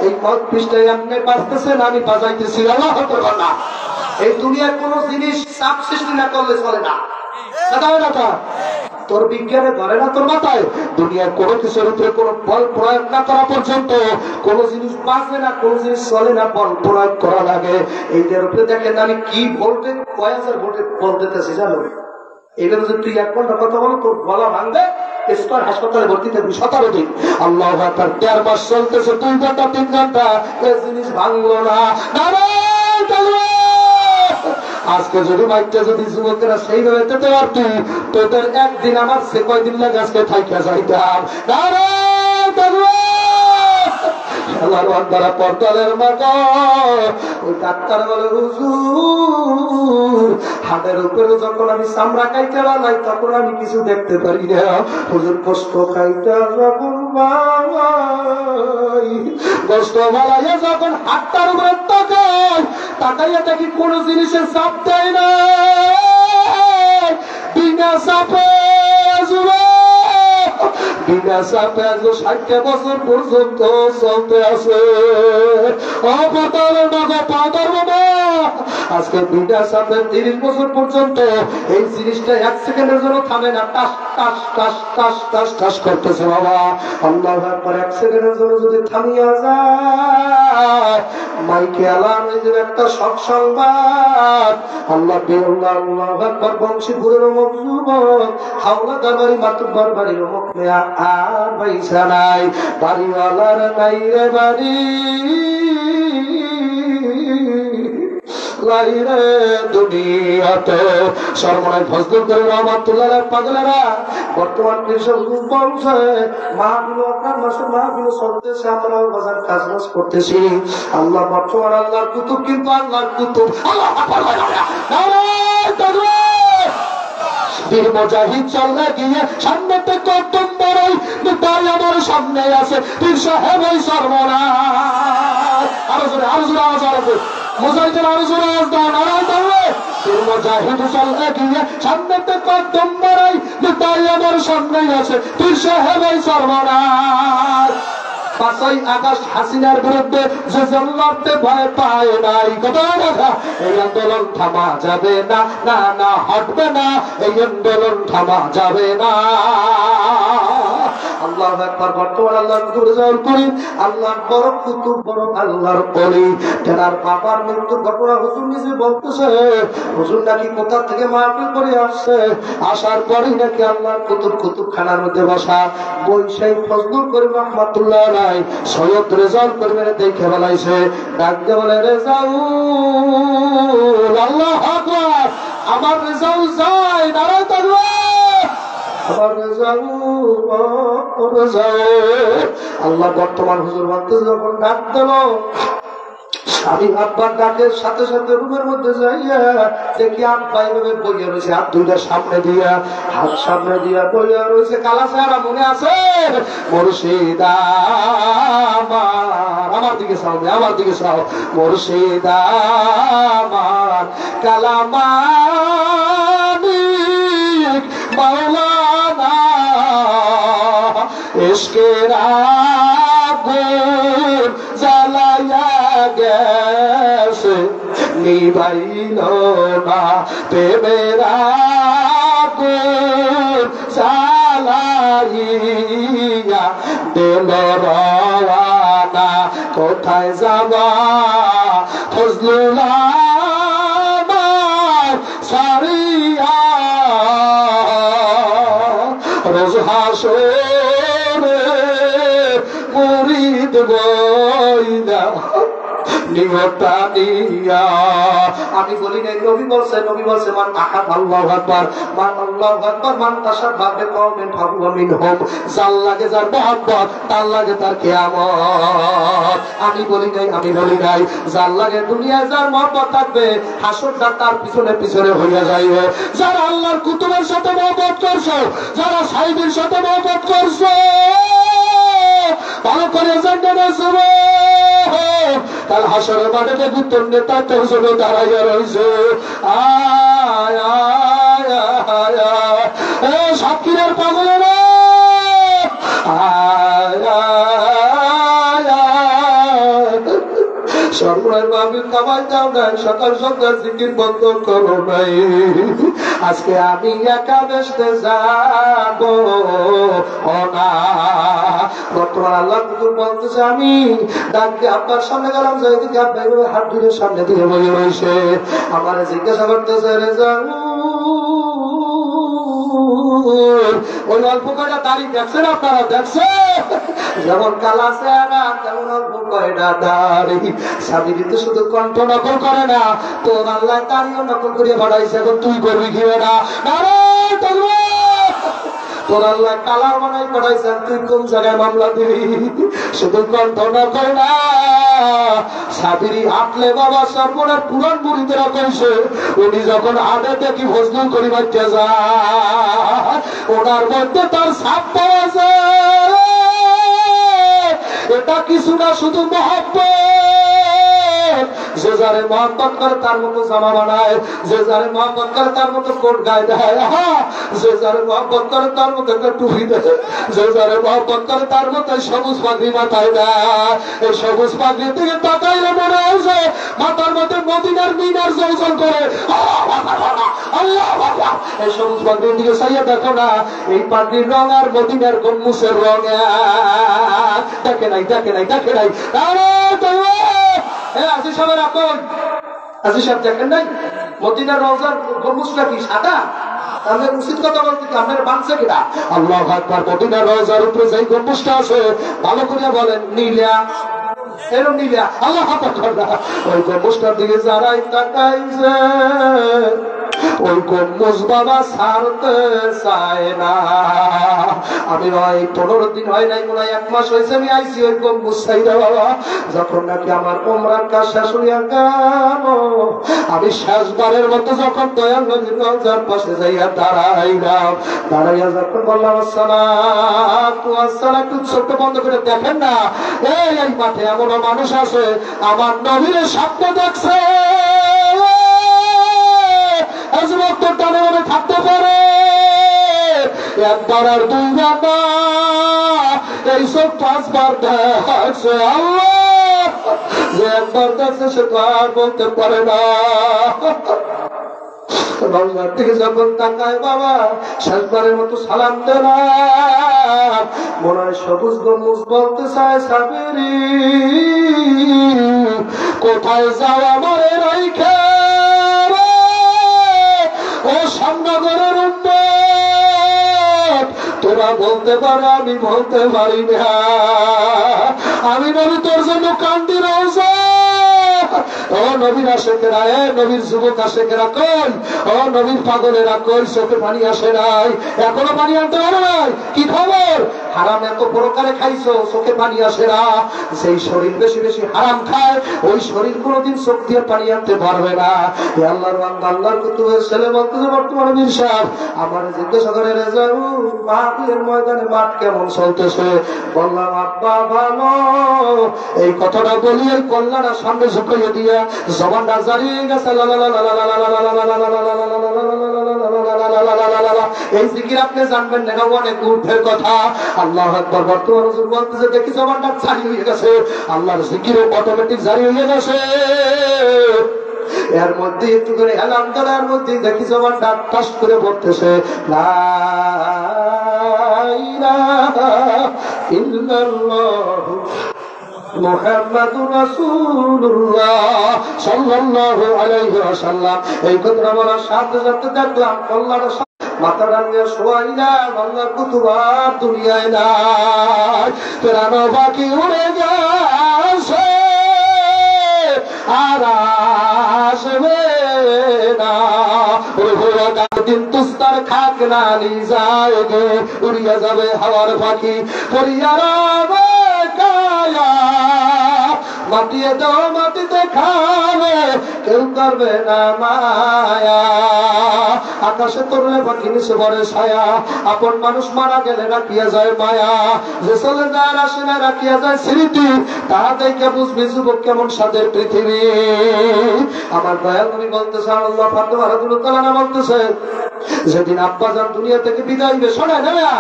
এই মত পৃষ্ঠায় এমনি বাজতেছেন আমি বাজাইতেছি। আল্লাহ আকবার না। এই দুনিয়ার কোন জিনিস চাপ সৃষ্টি না করলে চলে না। তোর বিজ্ঞানে ধরে না তোর মাথায়, দুনিয়ার কোনো কিছুর উপরে কোনো বল প্রয়োগ না করা পর্যন্ত কোনো জিনিস বাঁচে না, কোনো জিনিস চলে না, বল প্রয়োগ করা লাগে। এইটার উপরে দেখেন আমি কি ভোল্টে কয় হাজার ভোল্টে বল দিতেছি জানো। এইভাবে যদি তুই 1 ঘন্টা কথা বলো তোর গলা ভাঙবে, স্কয়ার হাসপাতালে ভর্তি থাকবি 17 দিন। আল্লাহু আকবার। 1.5 মাস চলতেছে, 2 ঘন্টা 3 ঘন্টা এই জিনিস ভাঙলো না। নারায়ণ তাকবীর। আজকে যদি মাইকটা যদি যুবকেরা সেইভাবে যেতে পারতি, তোদের একদিন আমার সে কয়দিন লাগে আজকে থাইকা যাইতাম। নারায়ণ তাকবীর। আল্লাহর পর্দালের মতো ওই ডাক্তার বলে হুজুর হাতের উপরে যখন আমি চামড়া কাইতে বানাই তখন আমি কিছু দেখতে পারি না। হুজুর কষ্ট খাইতে যখন কষ্ট বানাইয়া যখন হাতটার উপরে তাকাই, তাকাইয়া দেখি কোন জিনিসের চাপ দেয় না, বিনা চাপে বিনা চাপে 60 বছর পর্যন্ত চলতে আছে। আজকে বিনা চাপে 30 বছর পর্যন্ত এই জিনিসটা 1 সেকেন্ডের জন্য থামে না, টাস টাস টাস টাস টাস টাস করতেছে। বাবা আল্লাহু আকবার। 1 সেকেন্ডের জন্য যদি থামিয়া যায়, মাইকে আলান ওই যে একটা সংবাদ, আল্লাহ আল্লাহু আকবার বংশীপুরের অমুক যুবক হাওলা দরবারি মাতুব্বর বাড়ির অমুক মেয়া আর পয়সা নাই, বাড়িওয়ালার নাই রে বাড়ি লাইরে দুনিয়াতে। সর্বনাশ ফজলুল করিম রহমাতুল্লাহ পাগলেরা বর্তমান কৃষক বলছে মাহফিল আপনার মাসের মাহফিল চলতেছে, আমরাও বাজার কাজ বাজ করতেছি। আল্লাহ বর্তমান আল্লাহর কুতুব, কিন্তু আল্লাহর কুতুব আল্লাহ বীর মুজাহিদ চলে গিয়ে সামনেতে কদম বড়ই তাই আমার সামনে আছে পীর সাহেব ওই সর্বনাশ। আরো জোরে আরো জোরে আওয়াজ আছে মুজাহিদের, আরো জোরে আওয়াজ দাও নারায় তাহলে। পীর মুজাহিদ চলে গিয়ে সামনেতে কদম বড়ই তাই আমার সামনে আছে পীর সাহেব ওই সর্বনাশ। 5ই আগস্ট হাসিনার বিরুদ্ধে যে লড়তে ভয় পায় নাই, কথা কথা এই আন্দোলন থামা যাবে না, না না হটবে না, এই আন্দোলন থামা যাবে না। আল্লাহু আকবার। বর্তমান আল্লাহর কুতুব করি, আল্লাহর বড় কুতুব, বড় আল্লাহর ওলি। তেনার বাবার মৃত্যুর ঘটনা হুজুর নিজে বলতেছে। হুজুর নাকি কোথা থেকে মাহফিল করে আসছে, আসার পরেই নাকি আল্লাহর কুতুবখানার মধ্যে বসা বৈশাখ ফজলুল করিম রহমাতুল্লাহ আলাইহি সৈয়দ রেজাউল করিমের দেখে বলাইছে, ডাকতে বলে রেজাউল। আল্লাহু আকবার। আমার রেজাউল যায় নারায় তাকবীর। আমার রেজাউল। আল্লাহ বর্তমান হুজুর বলতে যখন ডাক দিল আমি আব্বার ডাকের সাথে সাথে রুমের মধ্যে যাইয়া দেখি আব্বা এইভাবে বইয়া রয়েছে, হাত দুইটা সামনে দিয়া, হাত সামনে দিয়া বইয়া রয়েছে। কালা চেহারা মনে আছে? মুর্শিদা আমার দিকে চাও, আমার দিকে চাও। মুর্শিদা আমার কালামানিক মাওলানা ইশকের আগুন জ্বালাইয়া গেছে নিভাইল না, প্রেমের আগুন জ্বালাইয়া দিল রওয়ানা। কোথায় যাবা ফজলুল আমার সারিয়া, রোজ হাসরে মুরিদ বইদা নিয়তা নিয়া। আমি বলি নাই, নবী বলছে, নবী বলছে মান আহাদ আল্লাহু আকবার, মান আল্লাহু আকবার, মান তাশাব্বাহা বিকওমিন ফাহুয়া মিনহুম। যার লাগে যার মহব্বত, তার লাগে তার কিয়ামত। আমি বলি নাই, আমি বলি নাই, যার লাগে দুনিয়ায় যার মহব্বত থাকবে, হাসরটা তার পিছনে পিছনে হইয়া যাইবে। যারা আল্লাহর কুতুবের সাথে মহব্বত করছো, যারা সাইদের সাথে মহব্বত করছো, ভালো করে জানতে শুনো, কাল হাসরের মাঠে দেখি তোর নেতা তোর জন্য দাঁড়াইয়া রয়েছে। আয় আয় আয় আয় সাক্ষীর পাগলেরা, আয় আয় সর্বনাশ মাহফিল কামাই দাও নাই, সকাল সন্ধ্যা জিকির বন্ধ করো নাই। আজকে আমি একা বেসতে যাব না। বর্তমান আল্লাহ কুতুব বলতেছে, আমি ডাকতে আব্বার সামনে গেলাম, যাই দিকে আব্বা এইভাবে হাত ধরে সামনে দিয়ে বলে রয়েছে। আমার জিজ্ঞাসা করতেছে, রে যাবো ওই অল্প কয়টা দাড়ি দেখছেন আপনারা? দেখছে যেমন কালা চেহারা তেমন অল্প কয়টা দাড়ি। সাবিরিতে শুধু কণ্ঠ নকল করে না, তোর আল্লাহ দাড়িও নকল করিয়া বাড়াইছে। এখন তুই করবি কি না? তোর আল্লাহ কালার বানাই পাঠাইছেন, তুই কোন জায়গায় মামলা দিবি? শুধু কণ্ঠ নকল না, সাবিরি হাঁটলে বাবা সর্বনার পুরান বুড়িদেরা কইছে, উনি যখন আগে দেখি ফজলুল করি বাচ্চা যায়, ওনার মধ্যে তার ছাপ পাওয়া যায়। এটা কিছু না, শুধু মহব্বত। যে যারে মহব্বত করে তার মতো জামা বানায়, যে যারে মহব্বত করে তার মতো কোট গায়ে দেয়, যে যারে মহব্বত করে তার মতো একটা টুপি দেয়, যে যারে মহব্বত করে তার মতো সবুজ পাগড়ি মাথায় দেয়। এই সবুজ পাগড়ির দিকে তাকাইলে মনে হয়েছে মাথার মধ্যে মদিনার মিনার জলজল করে। আল্লাহ, এই সবুজ পাগড়ির দিকে চাইয়া দেখো না, এই পাগড়ির রং আর মদিনার গম্বুজের রং দেখে নাই, দেখে নাই, দেখে নাই। আজি সাহেবের আপন আজি সাহেব দেখেন নাই মদিনার রওজার গম্বুজটা কি সাদা? তাহলে উচিত কথা বলতে কি আপনার বানছে কিনা? আল্লাহু আকবার। মদিনার রওজার উপরে যেই গম্বুজটা আছে, ভালো করে বলেন নীলা, এরকম নীলা। আল্লাহ আকবার। ওই গম্বুজটার দিকে যারাই তাকাইছে, ওই গম্বুজ বাবা ছাড়তে চায় না। আমি নয় 15 দিন হয় নাই, মনে হয় 1 মাস হয়েছে আমি আইসি ওই গম্বুজ চাইরা বাবা। যখন নাকি আমার ওমরার কাজ শেষ হইয়া গেল, আমি শেষবারের মতো যখন দয়াল নবীর রওজার পাশে যাইয়া দাঁড়াইলাম, দাঁড়াইয়া যখন বললাম আসসালাতু আসসালাম, একটু ছোট্ট বন্ধ করে দেখেন না, এই মাঠে এমন মানুষ আছে আমার নবীর স্বপ্ন দেখছে, থাকতে পারে একবার আর 2 বার না, এইসব 5 বার দেখছে। আল্লাহ, যে একবার দেখছে সে তো আর বলতে পারে না। রওজার থেকে যখন তাকায় বাবা, শেষবারের মতো সালাম দিলাম, মনে হয় সবুজ গম্বুজ বলতে চায়, সাবিরি কোথায় যাও আমার রাইখা? ও সামনগরের উম্মত, তোরা বলতে পারো, আমি বলতে পারি না। আমি নবী তোর জন্য কান্দি রওজা, ও নবীর আশেকেরা, নবীর যুবক আশেকেরা কই, ও নবীর পাগলেরা কই, চোখে পানি আসে নাই, এখনো পানি আনতে পারো নাই? কি খবর? হারাম এত প্রকারে খাইছো, চোখে পানি আসে না। সেই শরীর বেশি বেশি হারাম খায়, ওই শরীর কোনোদিন চোখ দিয়ে পানি আনতে পারবে না। আল্লাহর বান্দা, আল্লাহর কুতুবের ছেলে বলতেছে বর্তমানে বীর সাহেব আমার জিজ্ঞাসা করে রেজাউ মাহফিলের ময়দানে মাঠ কেমন চলতেছে? বললাম আব্বা ভালো। এই কথাটা বলি এই কল্যাণা সামনে ঝুঁকিয়ে দিয়া জবানটা জারিয়ে গেছে। এই জিকির আপনি জানবেন না, অনেক উর্ধের কথা। আল্লাহু আকবার। বর্তমান হুজুর বলতেছে দেখি জবানটা জারি হয়ে গেছে, আল্লাহর জিকিরও অটোমেটিক জারি হয়ে গেছে। এর মধ্যে একটু করে হেলাম তোলার মধ্যে দেখি জবানটা টাস করে পড়তেছে লা ইলাহা ইল্লাল্লাহু মুহাম্মাদুর রাসূলুল্লাহ সাল্লাল্লাহু আলাইহি ওয়াসাল্লাম। এই কথা বলার সাথে সাথে দেখলাম কল্লাটা মাথা ডাঙ্গে শোয়াইলা আল্লাহর কুতুবার দুনিয়ায় নাই, প্রাণ বাকি উড়ে গেছে আর আসবে না। দিন তুস্তার খাক নালি যায় গে, উড়িয়া যাবে হাওয়ার পাখি, পরিয়ারা কায়া মাটিয়ে দাও মাটিতে খাবে, কেউ করবে না মায়া। আকাশে তোরলে পাখি নিচে পড়ে ছায়া, আপন মানুষ মারা গেলে রাখিয়া যায় মায়া, যে চলে যায় আসে না রাখিয়া যায় স্মৃতি, তাহা দেখে বুঝবি যুবক কেমন সাদের পৃথিবী। আমার দয়াল নবী বলতেছে আল্লাহ ফাতেমা রাদিয়াল্লাহু তাআলা বলতেছে যেদিন আব্বাজান দুনিয়া থেকে বিদায় হবে, শোনেন না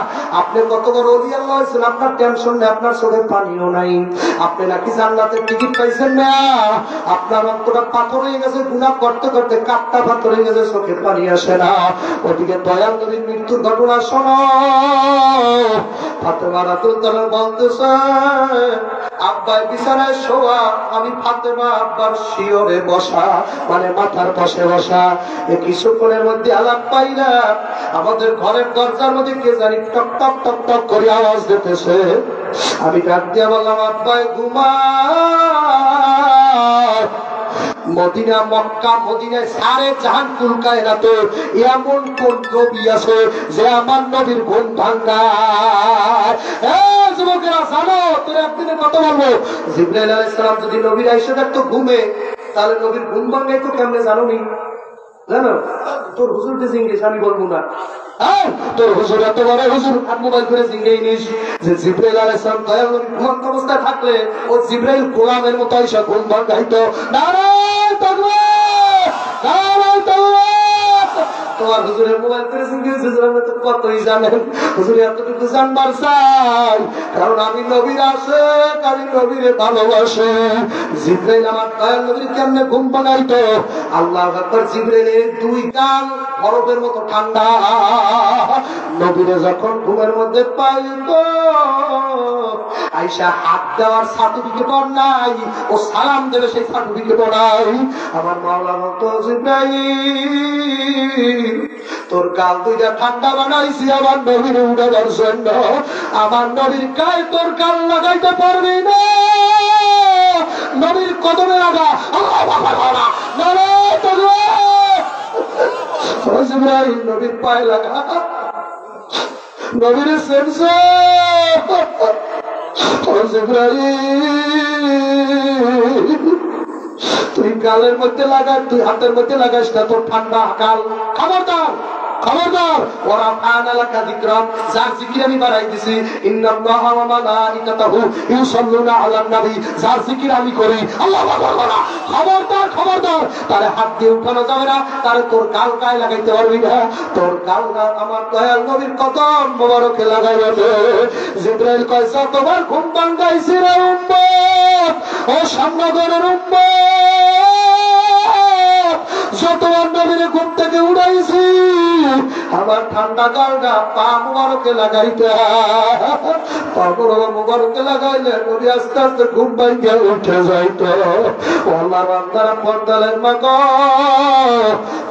আপনি কত বড় ওলি আল্লাহ হয়েছেন, আপনার টেনশন নেই, আপনার চোখে পানিও নাই, আপনি নাকি জান্নাতের টিকিট পাইছেন না, আপনার রক্তটা পাথর হয়ে গেছে, গুনাহ করতে করতে কাটটা পাথর হয়ে গেছে, চোখে পানি আসে না। ওদিকে দয়াল নবীর মৃত্যুর ঘটনা শোনো। ফাতেমা রাদিয়াল্লাহু তাআলা বলতেছে আব্বার বিছানায় শোয়া, আমি ফাতেমা আব্বার শিয়রে বসা, মানে মাথার পাশে বসা। এই কিছুক্ষণের মধ্যে আলাপ পাইলা আমাদের ঘরের দরজার মধ্যে কে জানি টক টক টক টক করে আওয়াজ দিতেছে। আমি ডাক দিয়া বললাম আব্বাই ঘুমা। মদিনা মক্কা মদিনায় সারে জাহান কুলকায় না তো এমন কোন নবী আছে যে আমার নবীর ঘুম ভাঙ্গায়? যুবকেরা জানো তোর একদিনের কথা বলবো, জিবরাইল আলাইহিস সালাম যদি নবীর আইসা দেখতো ঘুমে, তাহলে নবীর ঘুম ভাঙ্গাই তো কেমনে জানো নি? জানো তোর হুজুরকে জিজ্ঞেস, আমি বলবো না। তোর হুজুর এত বড় হুজুর, হাত মোবাইল করে জিজ্ঞেস নিস যে জিবরাইল আলাইহিস সালাম দয়াল নবী ঘুমন্ত অবস্থায় থাকলে ও জিবরাইল গোলামের মতো আইসা ঘুম ভাঙ্গাইতো। নারায়ে তাকবীর, নারায়ে তাকবীর। তোমার হুজুরের মোবাইল করে জিজ্ঞেস আমরা তো কতই জানেন, হুজুর এতটুকু জানবার চাই কারণ আমি নবীর আশেক, আমি নবীরে ভালোবাসি। জিবরাইল আমার দয়াল নবীর কেমনে ঘুম ভাঙাইতো? আল্লাহু আকবার। জিবরাইলের দুই কান বরফের মতো ঠান্ডা, নবীরে যখন ঘুমের মধ্যে পাইতো আইসা হাত দেওয়ার সার্টিফিকেট নাই, ও সালাম দেবে সেই সার্টিফিকেট নাই। আমার মাওলা বলতো জিবরাইল তোর গাল দুইটা ঠান্ডা বানাইছি আমার নবীর উড়াবার জন্য, আমার নবীর গায়ে তোর গাল লাগাইতে পারবি না, নবীর কদমে লাগা। জিবরাইল নবীর পায়ে লাগা, নবীর সেন্সে। তুই গালের মধ্যে লাগাস, তুই হাতের মধ্যে লাগাস না, তোর ঠান্ডা গাল। খবরদার খবরদার, ওরা আনালাকা যিকরাম, যার জিকির আমি বাড়াই দিছি, ইন্নাল্লাহা ওয়া মালাইকাতাহু ইউসাল্লুনা আলান নবী, যার জিকির আমি করি, আল্লাহু আকবার বলা। খবরদার খবরদার, তারে হাত দিয়ে উঠানো যাবে না, তারে তোর গাল গায়ে লাগাইতে পারবি না, তোর গাল আমার দয়াল নবীর কদম মোবারকে লাগাইবে। জিবরাইল কয় তোমার ঘুম ভাঙাইছি রে উম্মত, ও সামনগরের উম্মত, যতবার নবীর ঘুম থেকে উড়াইছি আমার ঠান্ডা গালটা পা মুবারকে লাগাইতে পা মুবারকে লাগাইলে নবী আস্তে আস্তে ঘুম ভাঙিয়া উঠে যাইত। আল্লাহর বান্দারা পর্দালের মা গো,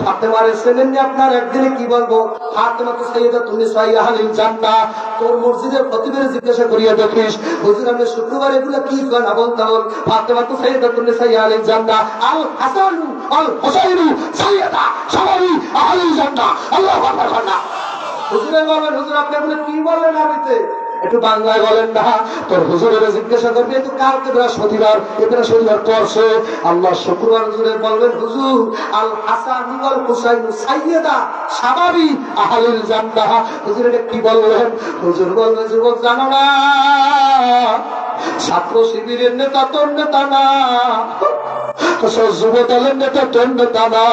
ফাতেমার ছেলেন আপনার একদিনে কি বলবো, ফাতেমা তো সাইয়্যিদাতুন নিসা আহলিল জান্নাহ। তোর মসজিদের খতিবের জিজ্ঞাসা করিয়া দেখিস, হুজুর আমি শুক্রবার এগুলা কি কয় না বলতে বল। ফাতেমা তো সাইয়্যিদাতুন নিসা আহলিল জান্নাহ, আল হাসান আল হুসাইন সাইয়্যিদা শাবাবি আহলিল জান্নাহ। আল্লাহু আকবার না। হুজুরে বলেন, হুজুর আপনি এগুলো কি বলেন আরবিতে? একটু বাংলায় বলেন না। তোর হুজুরের জিজ্ঞাসা করবি তো কালকে বৃহস্পতিবার, বৃহস্পতিবার পড়ছে, আল্লাহ শুক্রবার হুজুরে বলবেন হুজুর আল হাসান ওয়াল হুসাইন সাইয়্যিদা শাবাবি আহলিল জান্নাহ। হুজুর এটা কি বললেন? হুজুর বললেন যুবক জানো না, ছাত্র শিবিরের নেতা তোর নেতা না, যুব দলের নেতা তোর নেতা না।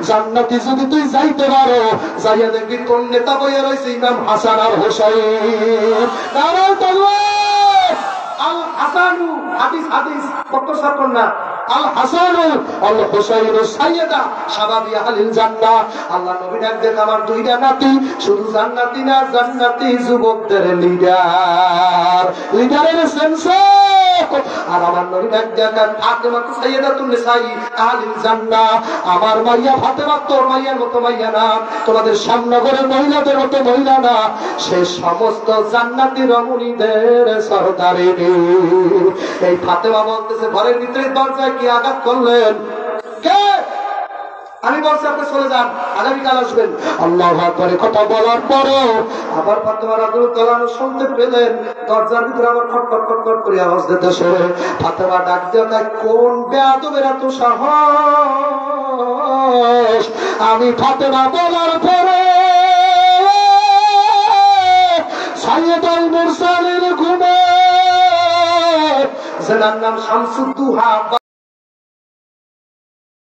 জান্নাতি যদি তুই যাইতে পারো, যাইয়া দেখবি তোর নেতা বইয়া রয়েছে ইমাম হাসান আর হোসাইন। নারায়ে তাকবীর। আল হাসানু হাদিস হাদিস বক্তব্য ছাত্র না, আল হাসানু আল হুসাইন সাইয়্যিদা শাবাবি আহলিল জান্নাহ। আল্লাহ নবী ডাক দেন আমার দুইটা নাতি শুধু জান্নাতি না, জান্নাতি যুবকদের লিডার, লিডারের সেন্সর। আর আমার নবী ডাক দেন ফাতেমা তো সাইয়্যিদাতুন নিসা আহলিল জান্নাহ। আমার মাইয়া ফাতেমা তোর মাইয়ার মতো মাইয়া না, তোমাদের শ্যামনগরের মহিলাদের মতো মহিলা না, সে সমস্ত জান্নাতি রমণীদের সরদারিনী। এই ফাতেমা বলতেছে ঘরের ভিতরে দরজায় কি আঘাত করলেন? কে? আমি বলছি আপনি চলে যান, আগামীকাল আসবেন। আল্লাহু আকবার কথা বলার পরও আবার ফাতেমা রাদিয়াল্লাহু আনহা শুনতে পেলেন দরজার ভিতরে আবার খটখট খটখট করে আওয়াজ দিতেছে। ফাতেমা ডাক দিয়ে কয় কোন বেয়াদবের এত সাহস? আমি ফাতেমা বলার পরে সাইয়্যিদুল মুরসালিন ঘুমে, যার নাম শামসুদ দুহা।